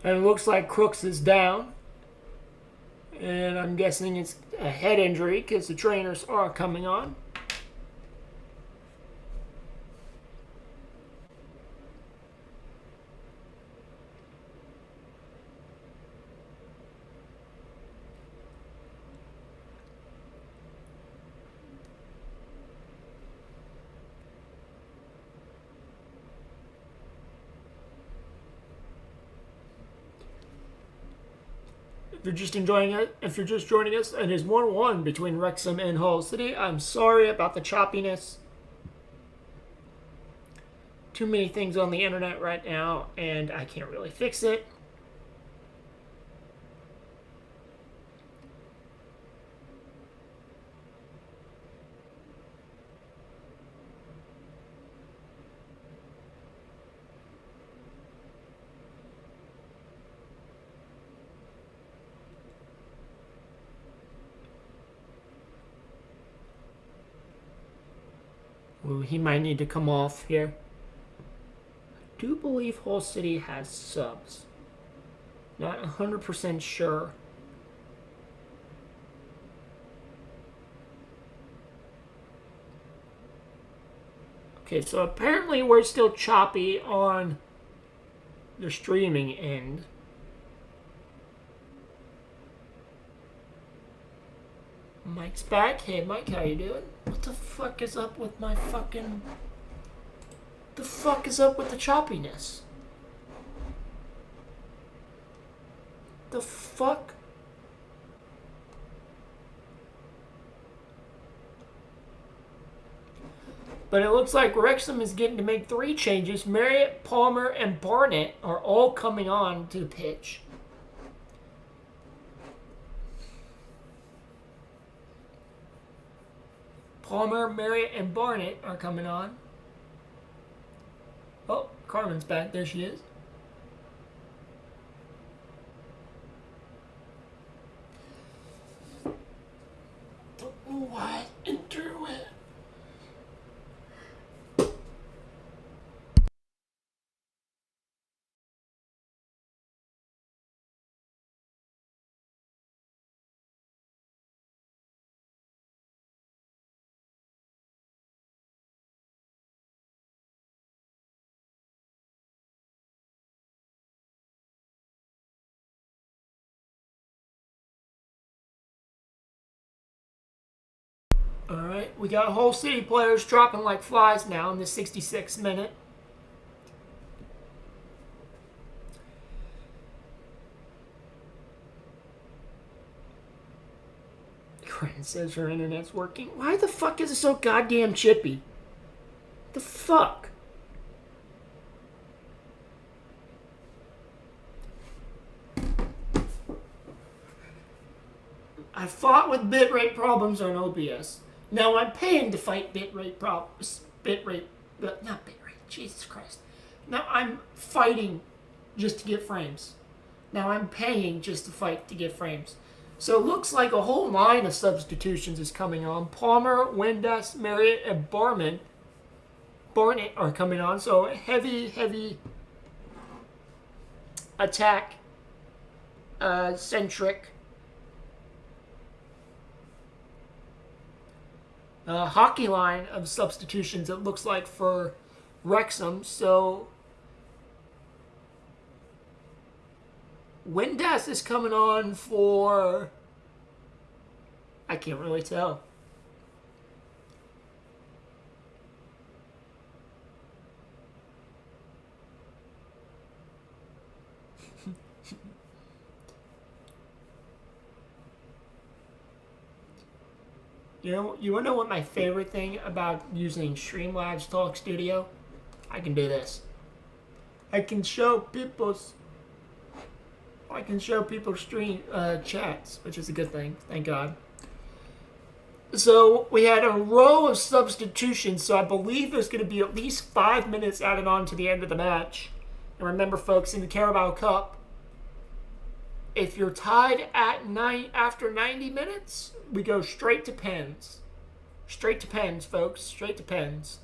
And it looks like Crooks is down. And I'm guessing it's a head injury because the trainers are coming on. If you're just joining us, it is 1-1 between Wrexham and Hull City. I'm sorry about the choppiness. Too many things on the internet right now, and I can't really fix it. Ooh, he might need to come off here. I do believe Hull City has subs. Not 100% sure. Okay, so apparently we're still choppy on the streaming end. Mike's back. Hey, Mike, how you doing? What the fuck is up with my fucking... The fuck is up with the choppiness? The fuck? But it looks like Wrexham is getting to make 3 changes. Marriott, Palmer, and Barnett are all coming on to the pitch. Palmer, Marriott, and Barnett are coming on. Oh, Carmen's back. There she is. Don't know why I entered it. All right, we got Hull City players dropping like flies now in the 66th minute. Grant says her internet's working. Why the fuck is it so goddamn chippy? The fuck? I fought with bitrate problems on OBS. Now I'm paying to fight bitrate problems. Not bitrate. Jesus Christ. Now I'm fighting just to get frames. Now I'm paying just to fight to get frames. So it looks like a whole line of substitutions is coming on. Palmer, Windass, Marriott, and Barnett are coming on. So heavy attack centric. Hockey line of substitutions, it looks like, for Wrexham. So Windass is coming on for... I can't really tell. You want to know what my favorite thing about using Streamlabs Talk Studio? I can do this. I can show people's stream chats, which is a good thing. Thank God. So we had a row of substitutions, so I believe there's going to be at least 5 minutes added on to the end of the match. And remember, folks, in the Carabao Cup, if you're tied at after 90 minutes, we go straight to pens. Straight to pens, folks. Straight to pens.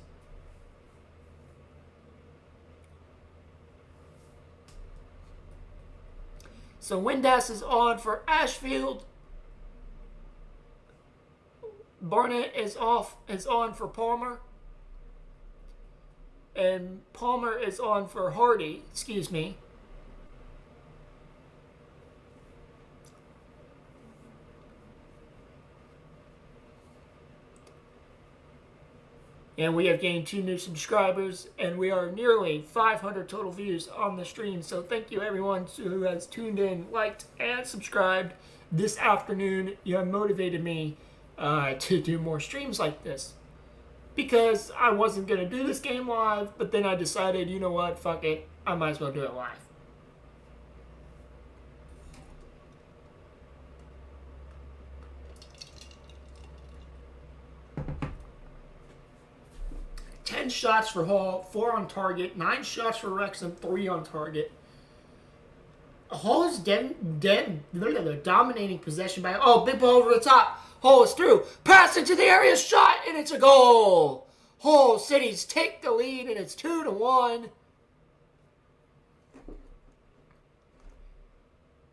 So Windass is on for Ashfield. Barnett is on for Palmer. And Palmer is on for Hardy. Excuse me. And we have gained 2 new subscribers, and we are nearly 500 total views on the stream. So thank you everyone who has tuned in, liked, and subscribed this afternoon. You have motivated me to do more streams like this. Because I wasn't going to do this game live, but then I decided, you know what, fuck it, I might as well do it live. Shots for Hull, 4 on target, 9 shots for Wrexham, 3 on target. Hull is dominating possession by... Oh, big ball over the top. Hull is through. Pass into the area, shot, and it's a goal. Hull Cities take the lead, and it's 2-1.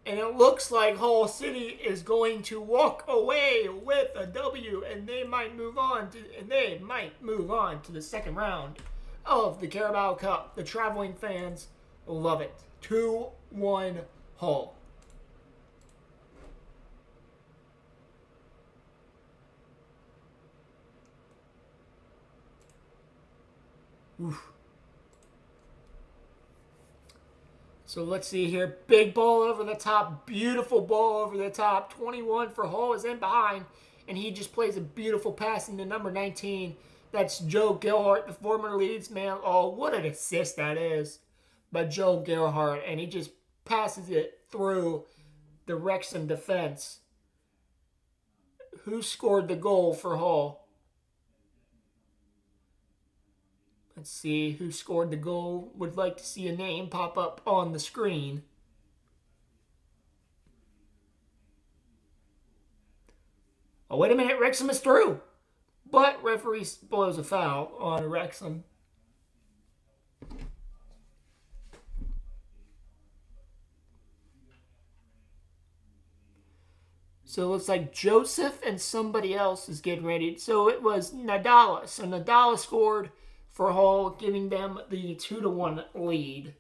And it looks like Hull City is going to walk away with a W, and they might move on to the second round of the Carabao Cup. The traveling fans love it. 2-1 Hull. Oof. So let's see here. Big ball over the top. Beautiful ball over the top. 21 for Hull is in behind. And he just plays a beautiful pass into number 19. That's Joe Gilhart, the former Leeds man. Oh, what an assist that is by Joe Gilhart. And he just passes it through the Wrexham defense. Who scored the goal for Hull? Let's see who scored the goal. Would like to see a name pop up on the screen. Oh, wait a minute. Wrexham is through. But referee blows a foul on Wrexham. So it looks like Joseph and somebody else is getting ready. So it was Nadala. So Nadala scored for Hull, giving them the 2-1 lead.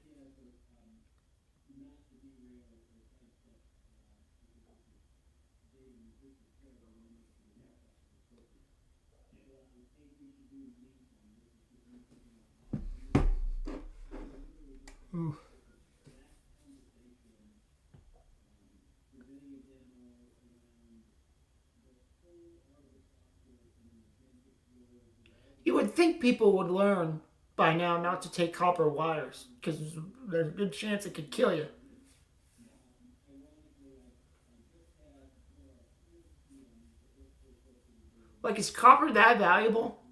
think people would learn by now not to take copper wires because there's a good chance it could kill you. Like, is copper that valuable?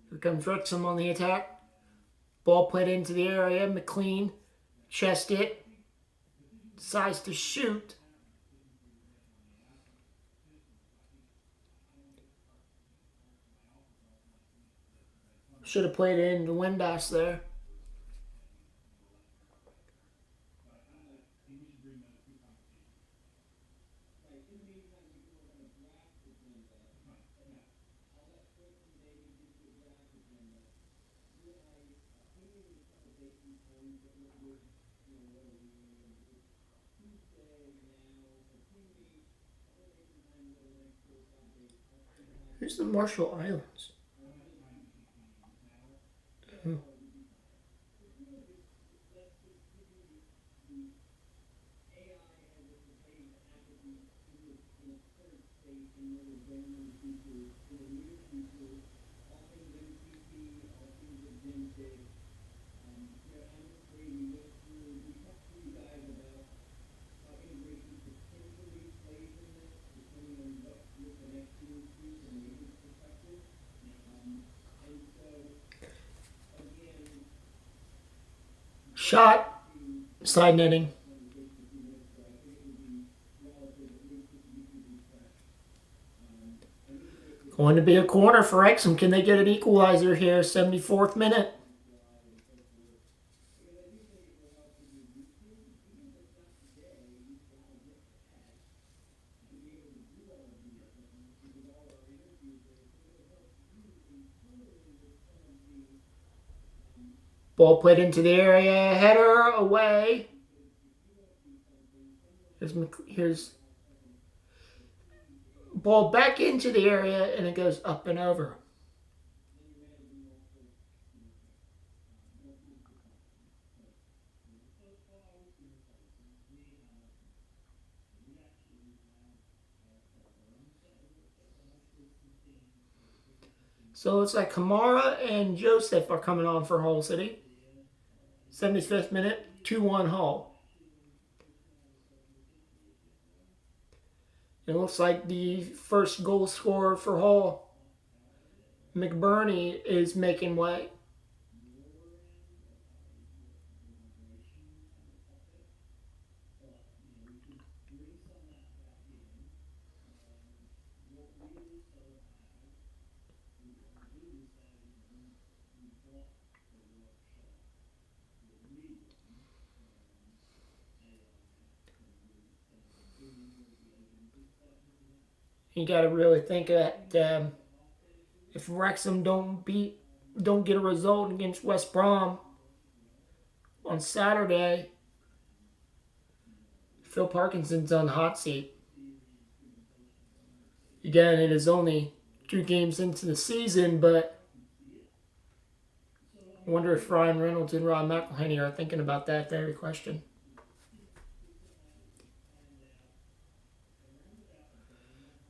Here comes Wrexham on the attack. Ball played into the area. McLean chest it. Decides to shoot. Should have played it into Windass there. Who's the Marshall Islands? Oh. Shot. Side netting. Going to be a corner for Wrexham. Can they get an equalizer here? 74th minute. Ball played into the area. Header away. Here's ball back into the area, and it goes up and over. So it's like Kamara and Joseph are coming on for Hull City. 75th minute, 2-1 Hull. It looks like the first goal scorer for Hull, McBurney, is making way. You got to really think that if Wrexham don't get a result against West Brom on Saturday, Phil Parkinson's on the hot seat. Again, it is only 2 games into the season, but I wonder if Ryan Reynolds and Rob McElhenney are thinking about that very question.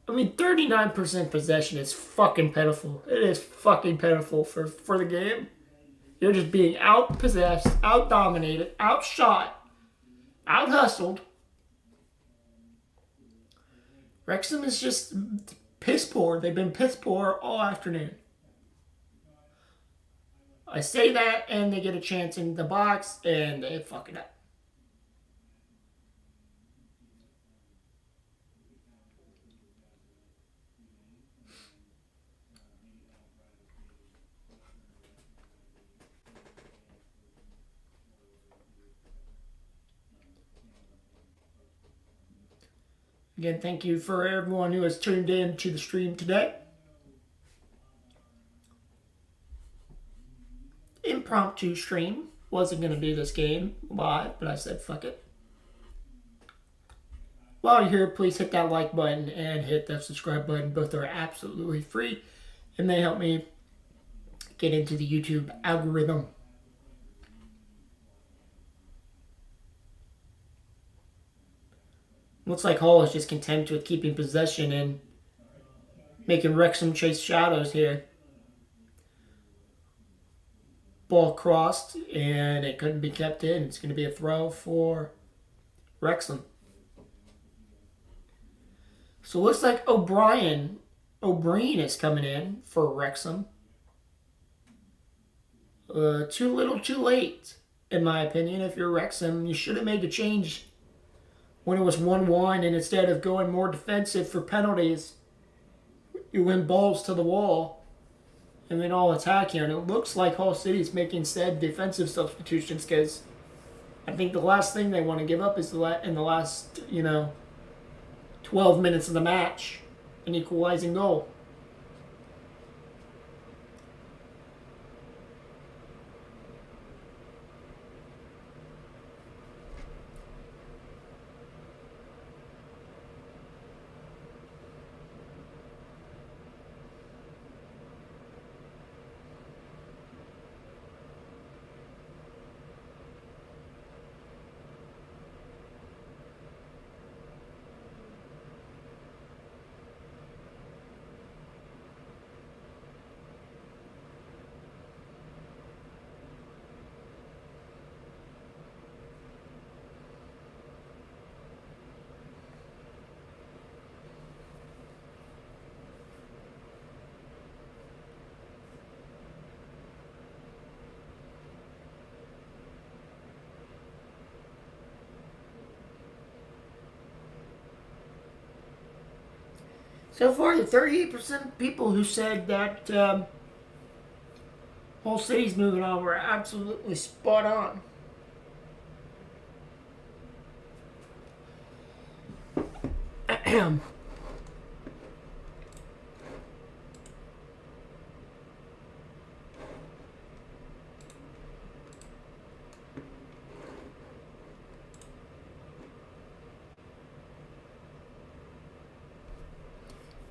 I mean, 39% possession is fucking pitiful. It is fucking pitiful for the game. You're just being out-possessed, out-dominated, outshot, out-hustled. Wrexham is just piss poor. They've been piss poor all afternoon. I say that, and they get a chance in the box, and they fuck it up. Again, thank you for everyone who has tuned in to the stream today. Impromptu stream. Wasn't going to do this game live, but I said fuck it. While you're here, please hit that like button and hit that subscribe button. Both are absolutely free, and they help me get into the YouTube algorithm. Looks like Hull is just content with keeping possession and making Wrexham chase shadows here. Ball crossed, and it couldn't be kept in. It's going to be a throw for Wrexham. So it looks like O'Brien is coming in for Wrexham. Too little, too late, in my opinion. If you're Wrexham, you should have made the change when it was 1-1, and instead of going more defensive for penalties, you win balls to the wall and then all attack here. And it looks like Hull City's making said defensive substitutions, because I think the last thing they want to give up is in the last, 12 minutes of the match, an equalizing goal. So far, the 38% of people who said that Hull City's moving on were absolutely spot on.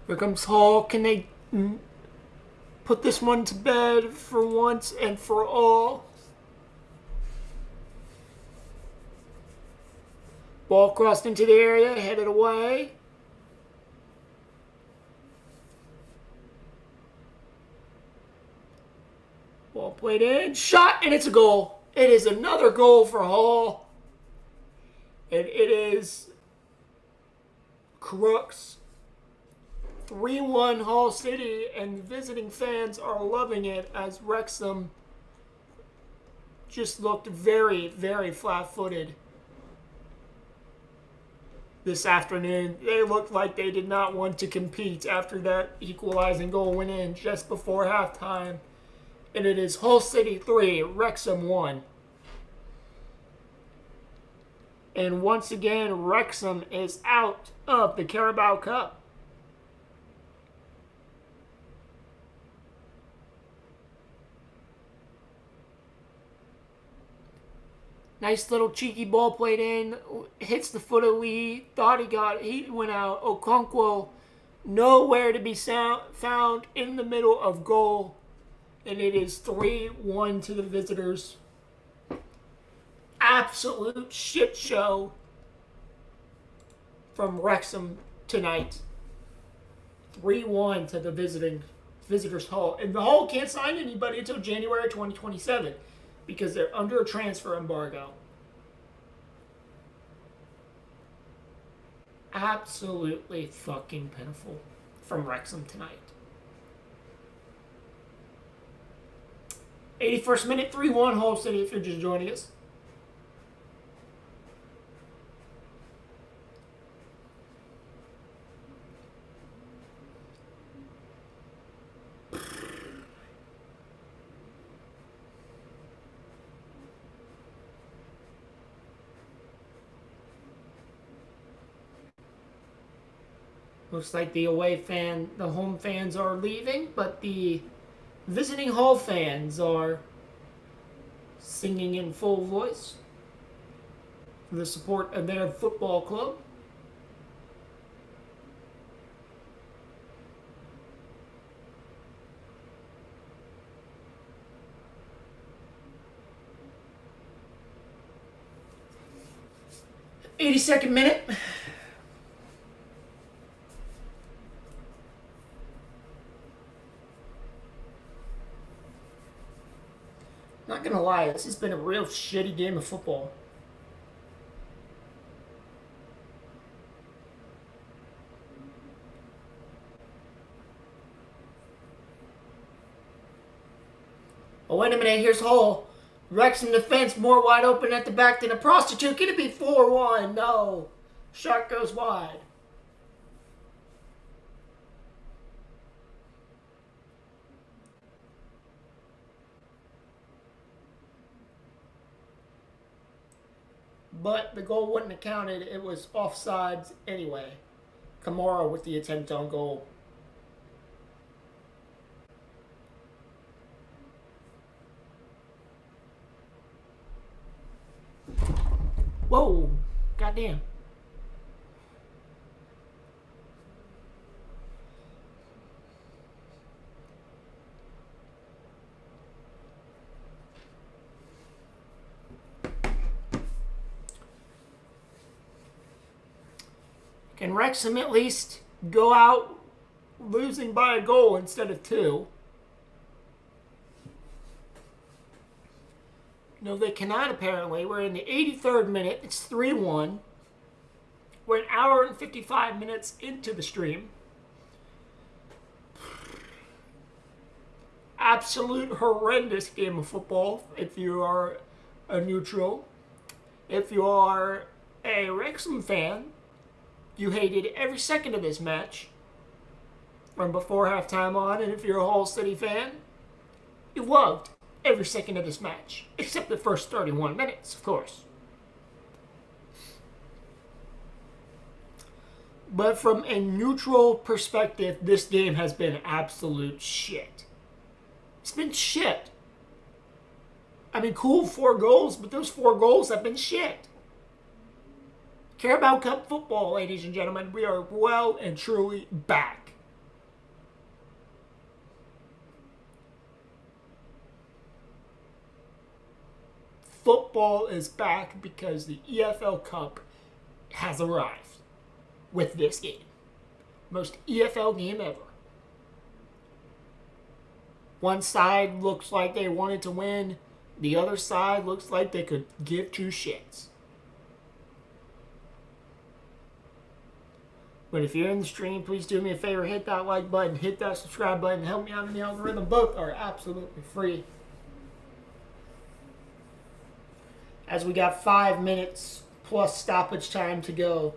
Here comes Hull. Can they put this one to bed for once and for all? Ball crossed into the area, headed away. Ball played in, shot, and it's a goal. It is another goal for Hull. And it is Crooks. 3-1 Hull City, and visiting fans are loving it as Wrexham just looked very, very flat-footed this afternoon. They looked like they did not want to compete after that equalizing goal went in just before halftime. And it is Hull City 3, Wrexham 1. And once again, Wrexham is out of the Carabao Cup. Nice little cheeky ball played in. Hits the foot of Lee. Thought he went out. Okonkwo nowhere to be found in the middle of goal. And it is 3-1 to the visitors. Absolute shit show from Wrexham tonight. 3-1 to the visitors' Hull. And the Hull can't sign anybody until January 2027 because they're under a transfer embargo. Absolutely fucking pitiful from Wrexham tonight. 81st minute, 3-1 Hull City if you're just joining us. Looks like the home fans are leaving, but the visiting Hull fans are singing in full voice for the support of their football club. '82nd minute. Not gonna lie, this has been a real shitty game of football. Oh, wait a minute, here's Hull. Wrexham defense more wide open at the back than a prostitute. Can it be 4-1? No. Shot goes wide. But the goal wouldn't have counted. It was offsides anyway. Kamara with the attempt on goal. Whoa. Goddamn. Can Wrexham at least go out losing by a goal instead of 2? No, they cannot, apparently. We're in the 83rd minute. It's 3-1. We're an hour and 55 minutes into the stream. Absolute horrendous game of football if you are a neutral. If you are a Wrexham fan, you hated every second of this match from before halftime on. And if you're a Hull City fan, you loved every second of this match, except the first 31 minutes, of course. But from a neutral perspective, this game has been absolute shit. It's been shit. I mean, cool, 4 goals, but those 4 goals have been shit. Carabao Cup football, ladies and gentlemen, we are well and truly back. Football is back because the EFL Cup has arrived with this game. Most EFL game ever. One side looks like they wanted to win. The other side looks like they could give 2 shits. But if you're in the stream, please do me a favor. Hit that like button. Hit that subscribe button. Help me out in the algorithm. Both are absolutely free. As we got 5 minutes plus stoppage time to go.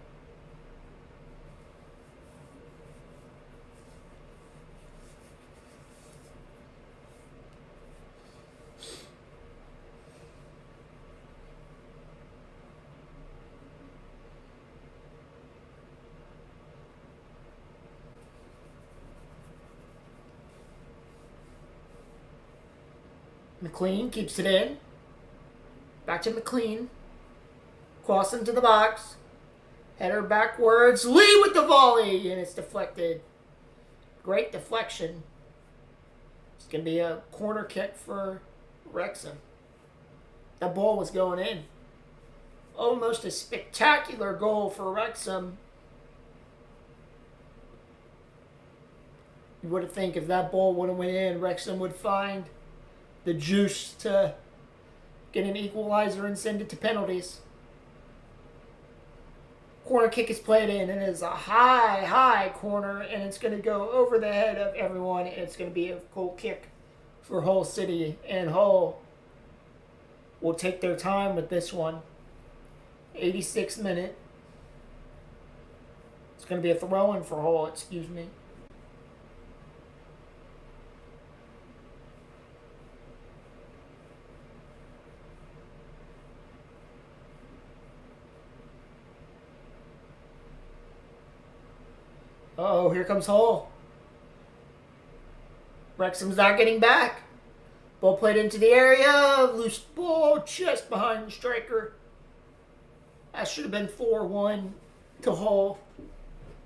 McLean keeps it in. Back to McLean. Cross into the box. Header backwards. Lee with the volley. And it's deflected. Great deflection. It's going to be a corner kick for Wrexham. That ball was going in. Almost a spectacular goal for Wrexham. You would have think if that ball would have went in, Wrexham would find the juice to get an equalizer and send it to penalties. Corner kick is played in, and it is a high corner, and it's going to go over the head of everyone. It's going to be a goal kick for Hull City, and Hull will take their time with this one. 86th minute. It's going to be a throw-in for Hull, excuse me. Oh, here comes Hull. Wrexham's not getting back. Ball played into the area. Loose ball just behind the striker. That should have been 4-1 to Hull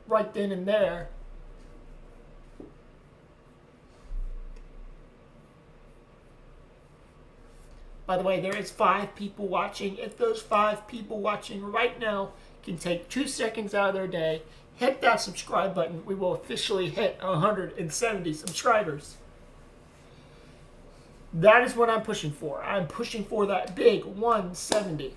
right then and there. By the way, there is 5 people watching. If those 5 people watching right now can take 2 seconds out of their day, hit that subscribe button, we will officially hit 170 subscribers. That is what I'm pushing for. I'm pushing for that big 170.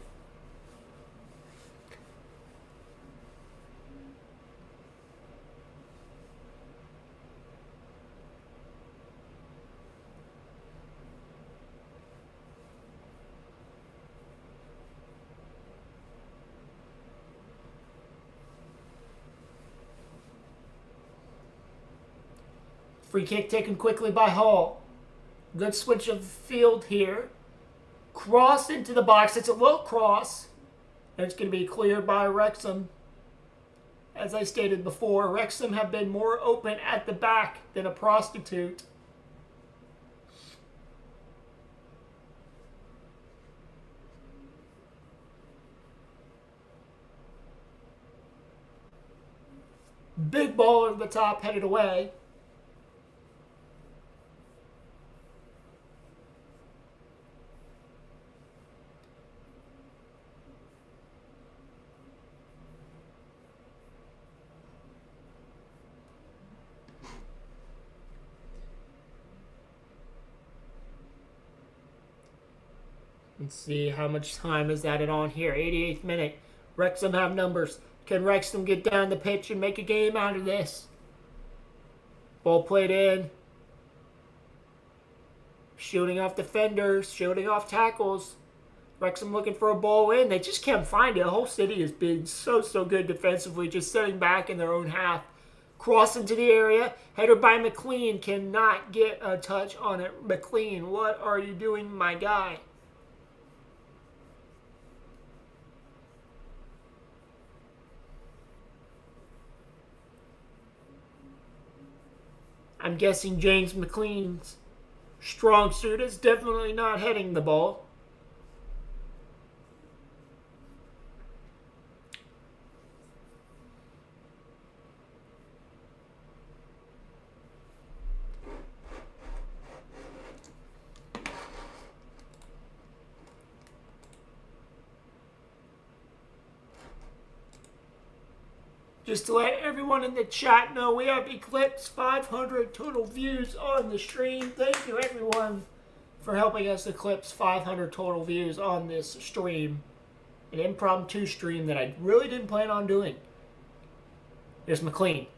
Free kick taken quickly by Hull. Good switch of the field here. Cross into the box. It's a low cross. And it's going to be cleared by Wrexham. As I stated before, Wrexham have been more open at the back than a prostitute. Big ball over the top, headed away. Let's see how much time is added on here. 88th minute. Wrexham have numbers. Can Wrexham get down the pitch and make a game out of this? Ball played in. Shooting off defenders. Shooting off tackles. Wrexham looking for a ball in. They just can't find it. The whole city has been so good defensively. Just sitting back in their own half. Cross into the area. Header by McLean. Cannot get a touch on it. McLean, what are you doing, my guy? I'm guessing James McLean's strong suit is definitely not heading the ball. Just to let everyone in the chat know, we have eclipsed 500 total views on the stream. Thank you, everyone, for helping us eclipse 500 total views on this stream. An impromptu stream that I really didn't plan on doing. Here's McLean.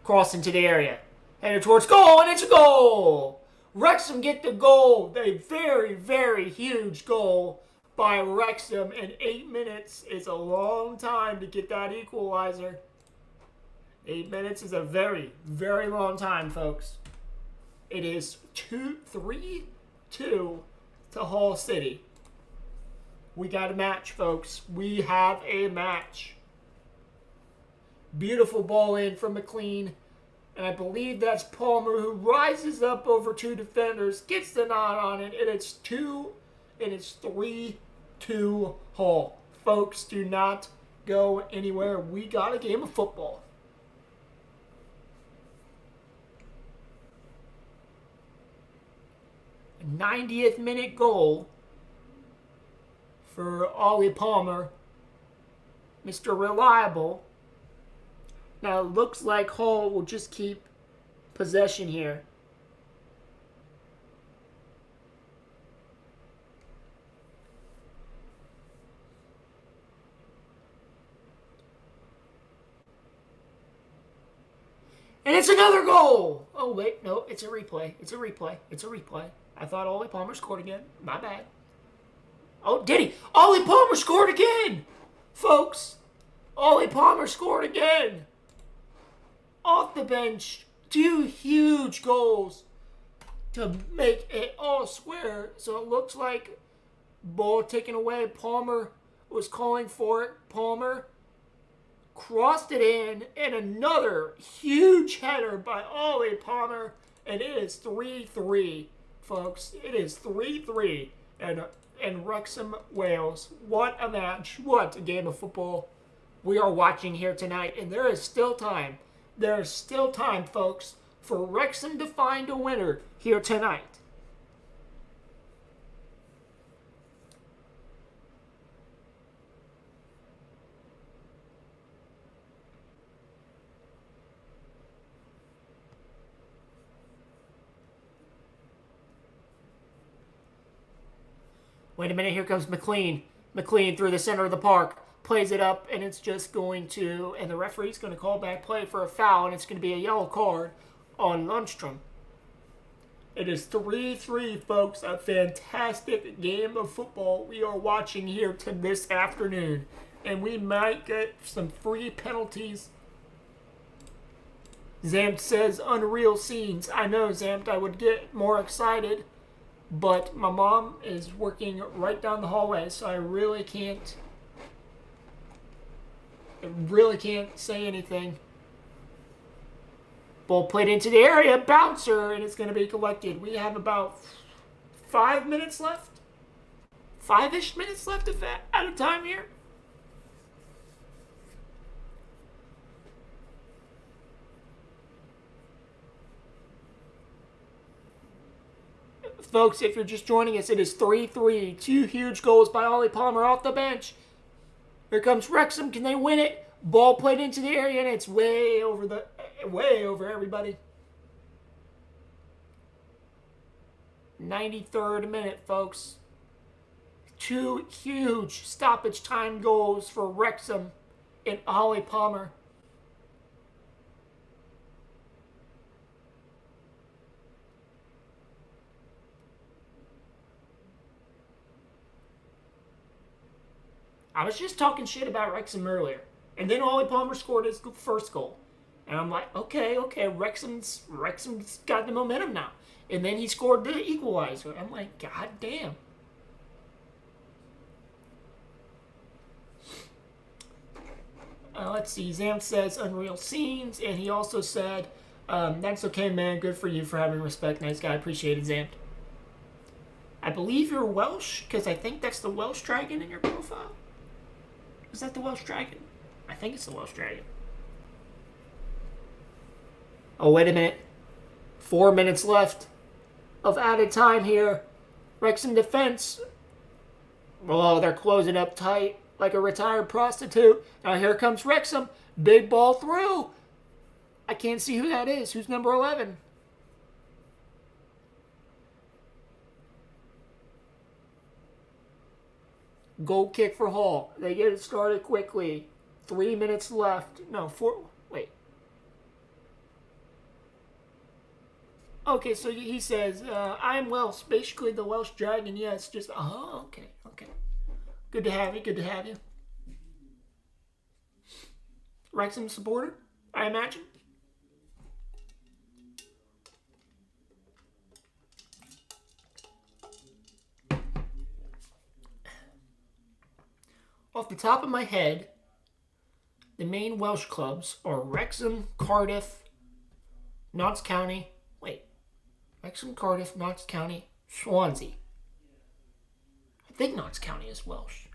Cross into the area. Headed towards goal, and it's a goal! Wrexham get the goal. A very huge goal by Wrexham, and 8 minutes is a long time to get that equalizer. 8 minutes is a very long time, folks. It is 3-2 to Hull City. We got a match, folks. We have a match. Beautiful ball in from McLean. And I believe that's Palmer, who rises up over 2 defenders, gets the nod on it, and it's 3-2 Hull. Folks, do not go anywhere. We got a game of football. 90th minute goal for Ollie Palmer. Mr. Reliable. Now it looks like Hull will just keep possession here. And it's another goal! Oh, wait, no, it's a replay. It's a replay. I thought Ollie Palmer scored again. My bad. Oh, did he? Ollie Palmer scored again! Folks, Ollie Palmer scored again! Off the bench, 2 huge goals to make it all square. So it looks like ball taken away. Palmer was calling for it. Palmer crossed it in, and another huge header by Ollie Palmer, and it is 3-3, folks. It is 3-3, and Wrexham, Wales. What a match. What a game of football we are watching here tonight, and there is still time. There is still time, folks, for Wrexham to find a winner here tonight. Wait a minute, here comes McLean. McLean through the center of the park. Plays it up, and it's just going to... And the referee's going to call back play for a foul, and it's going to be a yellow card on Lundstrom. It is 3-3, folks. A fantastic game of football we are watching here this afternoon. And we might get some free penalties. Zamt says unreal scenes. I know, Zamt, I would get more excited. But my mom is working right down the hallway, so I really can't say anything. Ball played into the area, bouncer, and it's going to be collected. We have about 5 minutes left. 5-ish minutes left out of time here. Folks, if you're just joining us, it is 3-3. 2 huge goals by Ollie Palmer off the bench. Here comes Wrexham. Can they win it? Ball played into the area, and it's way over everybody. 93rd minute, folks. 2 huge stoppage time goals for Wrexham and Ollie Palmer. I was just talking shit about Wrexham earlier. And then Ollie Palmer scored his first goal. And I'm like, okay, Wrexham's got the momentum now. And then he scored the equalizer. I'm like, god damn. Let's see. Zam says unreal scenes. And he also said, that's okay, man. Good for you for having respect. Nice guy. Appreciate it, Zam. I believe you're Welsh, because I think that's the Welsh dragon in your profile. Is that the Welsh dragon? I think it's the Welsh dragon. Oh, wait a minute. 4 minutes left of added time here. Wrexham defense. Oh, they're closing up tight like a retired prostitute. Now here comes Wrexham. Big ball through. I can't see who that is. Who's number 11? Goal kick for Hall. They get it started quickly. 3 minutes left. No, 4. Wait. Okay, so he says, I'm Welsh. Basically the Welsh dragon. Yeah, it's just... Oh, okay. Good to have you. Wrexham supporter, I imagine. Off the top of my head, the main Welsh clubs are Wrexham, Cardiff, Notts County. Wait. Wrexham, Cardiff, Notts County, Swansea. I think Notts County is Welsh.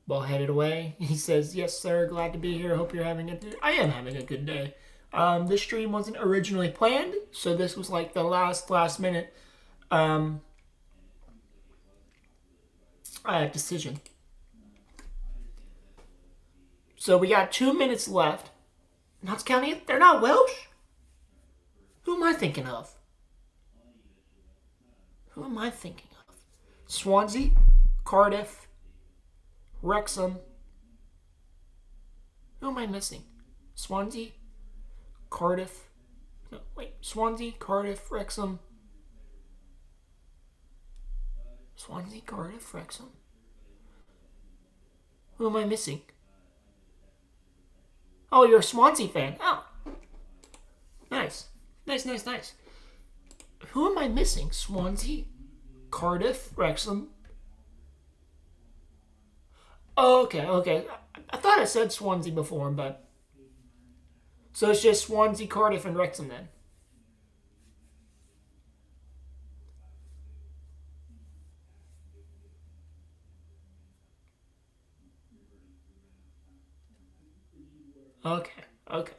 Ball headed away. He says, yes, sir. Glad to be here. Hope you're having a good day. I am having a good day. This stream wasn't originally planned, so this was like the last minute decision. So we got 2 minutes left. Notts County, they're not Welsh? Who am I thinking of? Swansea, Cardiff, Wrexham. Who am I missing? Swansea, Cardiff. No, wait. Swansea, Cardiff, Wrexham. Swansea, Cardiff, Wrexham. Who am I missing? Oh, you're a Swansea fan. Oh. Nice. Who am I missing? Swansea, Cardiff, Wrexham. Oh, okay, okay. I thought I said Swansea before, but... So it's just Swansea, Cardiff, and Wrexham then. Okay, okay.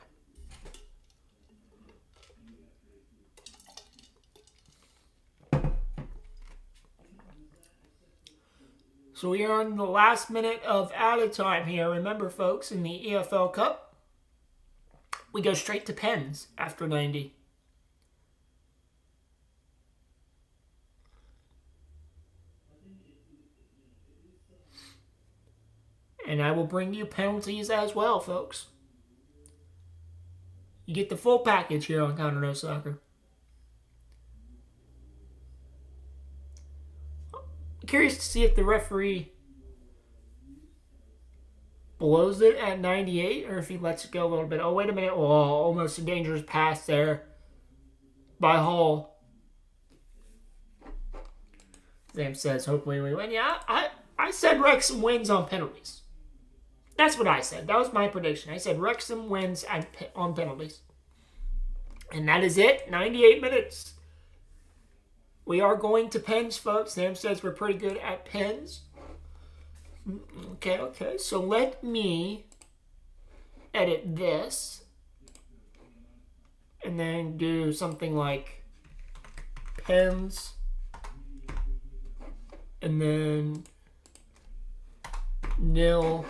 So we are on the last minute of added time here. Remember, folks, in the EFL Cup, we go straight to pens after 90. And I will bring you penalties as well, folks. You get the full package here on Counter No Soccer. I'm curious to see if the referee blows it at 98 or if he lets it go a little bit. Oh, wait a minute. Oh, almost a dangerous pass there by Hall. Sam says, hopefully we win. Yeah, I said Wrexham wins on penalties. That's what I said. That was my prediction. I said Wrexham wins on penalties. And that is it. 98 minutes. We are going to pens, folks. Sam says we're pretty good at pens. Okay. So let me edit this. And then do something like pens. And then nil.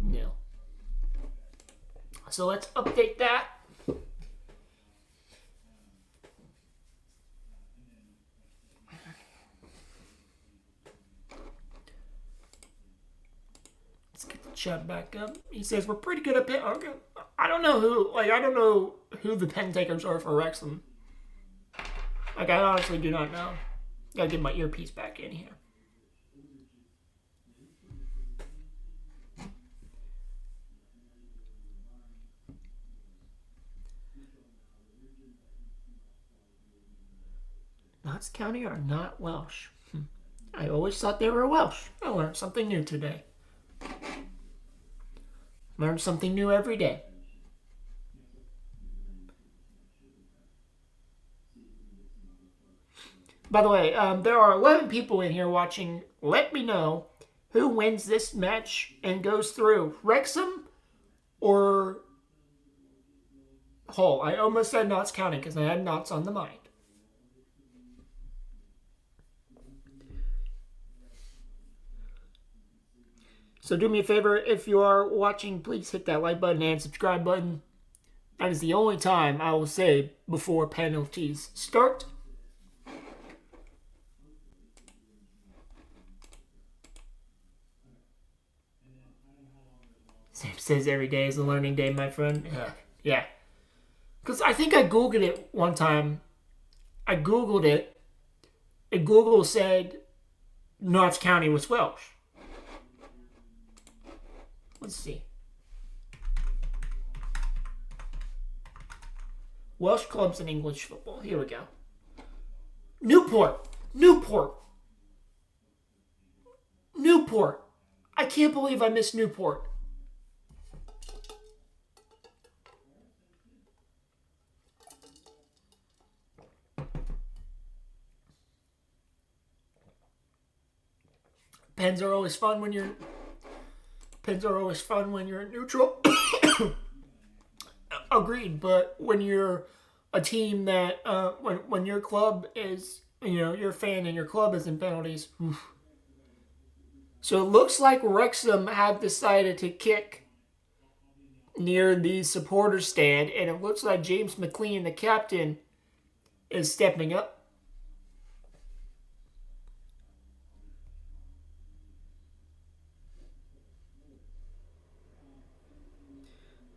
Nil. So let's update that. Let's get the chat back up. He says we're pretty good at pen. Okay. I don't know who the pen takers are for Wrexham. Like, I honestly do not know. Gotta get my earpiece back in here. Notts County are not Welsh. I always thought they were Welsh. I learned something new today. Learn something new every day. By the way, there are 11 people in here watching. Let me know who wins this match and goes through. Wrexham or Hull. I almost said Notts County because I had Notts on the mind. So do me a favor, if you are watching, please hit that like button and subscribe button. That is the only time I will say before penalties start. Sam says every day is a learning day, my friend. Yeah. Because I think I Googled it one time. I Googled it. And Google said Notts County was Welsh. Let's see. Welsh clubs in English football. Here we go. Newport. I can't believe I missed Newport. Pens are always fun when you're neutral. Agreed, but when you're a team that when your club is, you're a fan and your club is in penalties. Oof. So it looks like Wrexham have decided to kick near the supporter stand, and it looks like James McLean, the captain, is stepping up.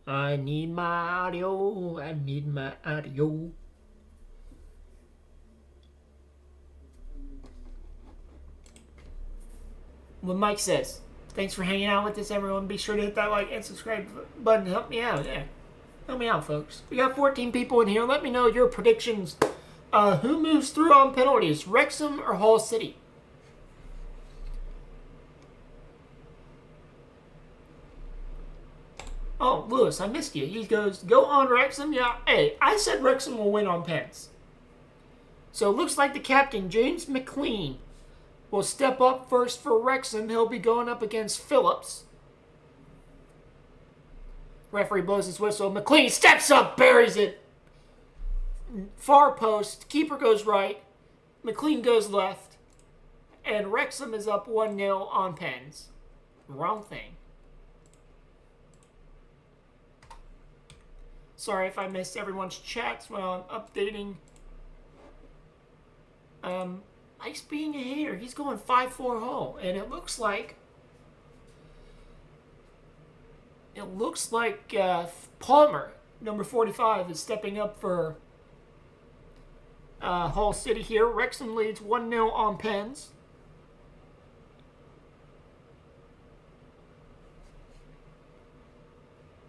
I need my audio. What Mike says. Thanks for hanging out with us, everyone. Be sure to hit that like and subscribe button. Help me out, yeah. Help me out, folks. We got 14 people in here. Let me know your predictions Who moves through on penalties, Wrexham or Hull City? Oh, Lewis, I missed you. He goes, go on Wrexham. Yeah, hey, I said Wrexham will win on pens. So it looks like the captain, James McLean, will step up first for Wrexham. He'll be going up against Phillips. Referee blows his whistle. McLean steps up, buries it. Far post. Keeper goes right. McLean goes left. And Wrexham is up 1-0 on pens. Wrong thing. Sorry if I missed everyone's chats while I'm updating. Ice being a hater. He's going 5-4 Hull. And it looks like Palmer, number 45, is stepping up for Hull City here. Wrexham leads 1-0 on pens.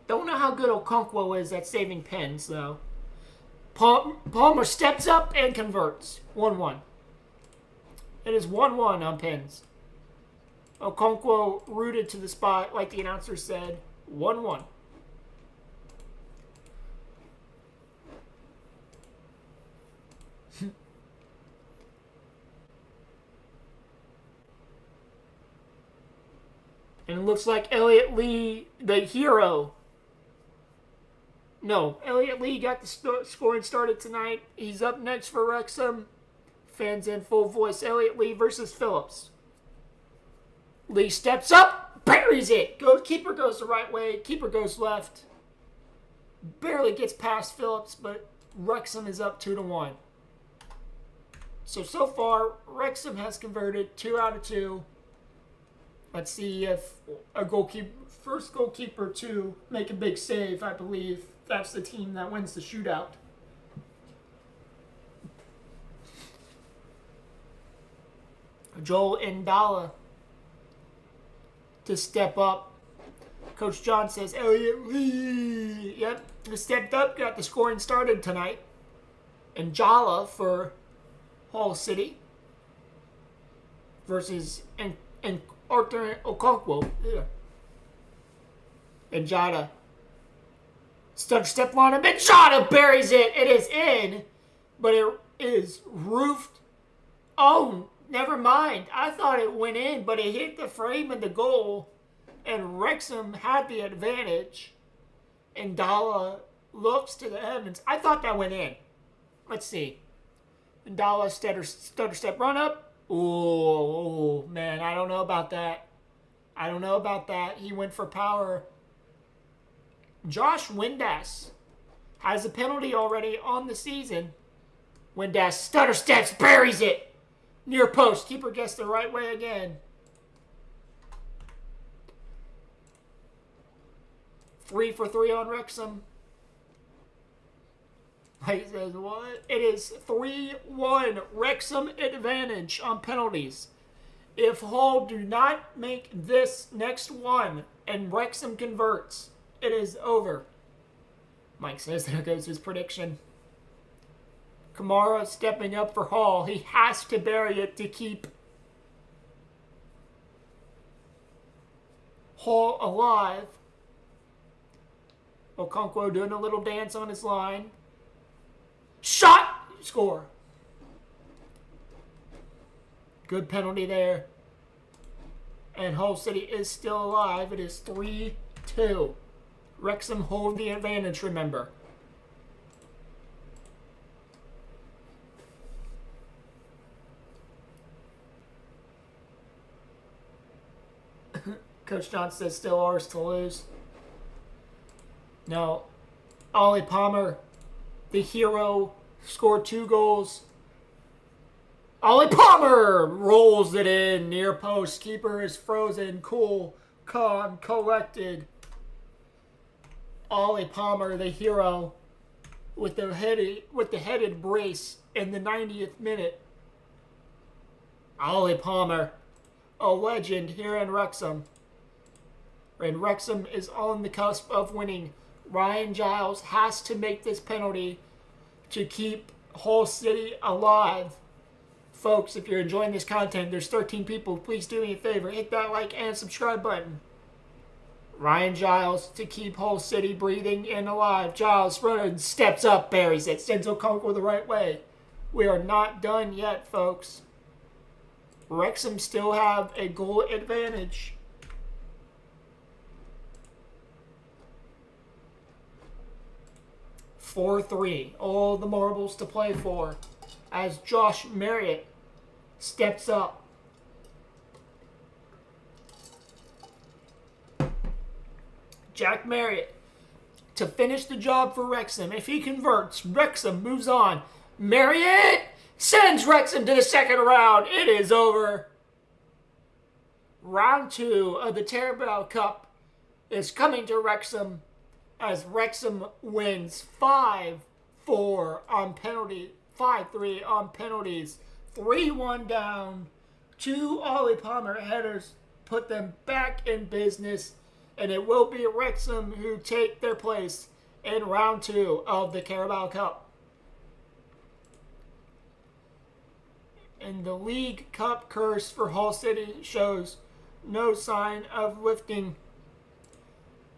Don't know how good Okonkwo is at saving pens, though. Palmer steps up and converts. 1-1. It is 1-1 on pens. Okonkwo rooted to the spot, like the announcer said. 1-1. And it looks like Elliot Lee, the hero. No, Elliot Lee got the scoring started tonight. He's up next for Wrexham. Fans in full voice. Elliot Lee versus Phillips. Lee steps up, buries it. Keeper goes the right way. Keeper goes left. Barely gets past Phillips, but Wrexham is up 2-1. So far, Wrexham has converted 2 out of 2. Let's see if first goalkeeper to make a big save, I believe. That's the team that wins the shootout. Joel Ndala to step up. Coach John says, Elliot Lee. Yep, he stepped up, got the scoring started tonight. And Jala for Hull City versus and Arthur Okonkwo. Yeah. And Jada. Stutter step on him, and Jada buries it. It is in, but it is roofed. Oh, never mind. I thought it went in, but it hit the frame of the goal, and Wrexham had the advantage. And Dalla looks to the heavens. I thought that went in. Let's see. And Dalla stutter step run up. Oh, man, I don't know about that. He went for power. Josh Windass has a penalty already on the season. Windass stutter steps, buries it. Near post. Keeper gets the right way again. 3 for 3 on Wrexham. He says, what? It is 3-1. Wrexham advantage on penalties. If Hull do not make this next one and Wrexham converts, it is over. Mike says there goes his prediction. Kamara stepping up for Hull. He has to bury it to keep Hull alive. Okonkwo doing a little dance on his line. Shot! Score. Good penalty there. And Hull City is still alive. It is 3-2. Wrexham hold the advantage, remember. Coach John says still ours to lose. No. Ollie Palmer, the hero, scored 2 goals. Ollie Palmer rolls it in near post. Keeper is frozen, cool, calm, collected. Ollie Palmer, the hero, with the headed brace in the 90th minute. Ollie Palmer, a legend here in Wrexham. And Wrexham is on the cusp of winning. Ryan Giles has to make this penalty to keep Hull City alive. Folks, if you're enjoying this content, there's 13 people. Please do me a favor. Hit that like and subscribe button. Ryan Giles to keep Hull City breathing and alive. Giles runs, steps up, buries it. Sends Okonkwo the right way. We are not done yet, folks. Wrexham still have a goal advantage. (4-3). All the marbles to play for as Josh Marriott steps up. Jack Marriott to finish the job for Wrexham. If he converts, Wrexham moves on. Marriott sends Wrexham to the second round. It is over. Round 2 of the Carabao Cup is coming to Wrexham as Wrexham wins 5-4 on penalty, 5-3 on penalties, 3-1 down. 2 Ollie Palmer headers put them back in business, and it will be Wrexham who take their place in round 2 of the Carabao Cup. And the League Cup curse for Hull City shows no sign of lifting.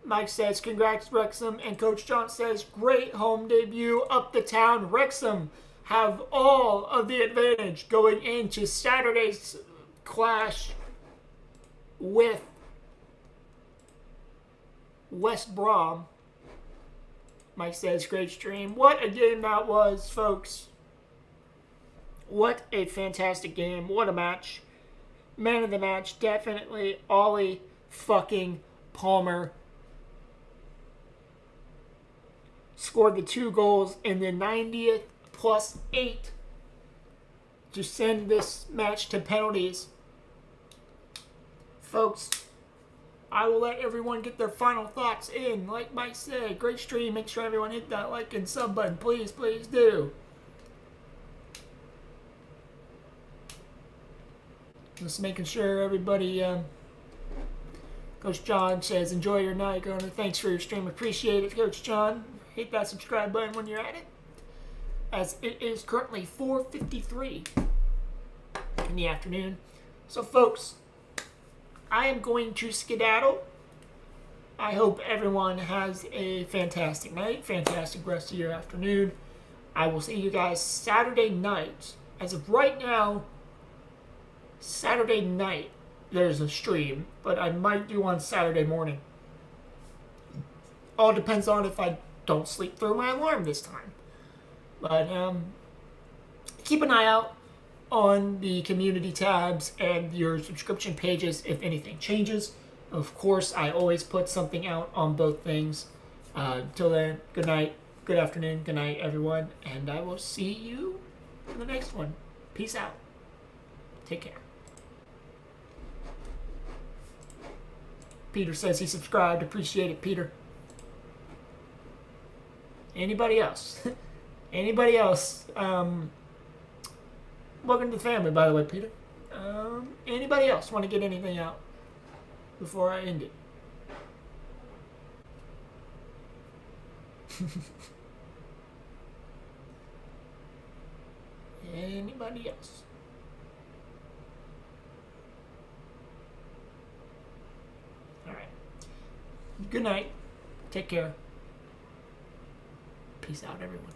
Mike says, congrats Wrexham, and Coach John says, great home debut up the town. Wrexham have all of the advantage going into Saturday's clash with West Brom. Mike says, great stream. What a game that was, folks. What a fantastic game. What a match. Man of the match, definitely Ollie fucking Palmer. Scored the 2 goals in the 90th +8 to send this match to penalties. Folks, I will let everyone get their final thoughts in. Like Mike said, great stream. Make sure everyone hit that like and sub button. Please, please do. Just making sure everybody... Coach John says, enjoy your night, Gunner. Thanks for your stream. Appreciate it, Coach John. Hit that subscribe button when you're at it, as it is currently 4:53 in the afternoon. So, folks, I am going to skedaddle. I hope everyone has a fantastic night, fantastic rest of your afternoon. I will see you guys Saturday night. As of right now, Saturday night, there's a stream, but I might do on Saturday morning. All depends on if I don't sleep through my alarm this time. But keep an eye out on the community tabs and your subscription pages if anything changes. Of course, I always put something out on both things. Till then, good night, good afternoon, good night, everyone, and I will see you in the next one. Peace out. Take care. Peter says he subscribed. Appreciate it, Peter. Anybody else? Anybody else? Welcome to the family, by the way, Peter. Anybody else want to get anything out before I end it? Anybody else? All right. Good night. Take care. Peace out, everyone.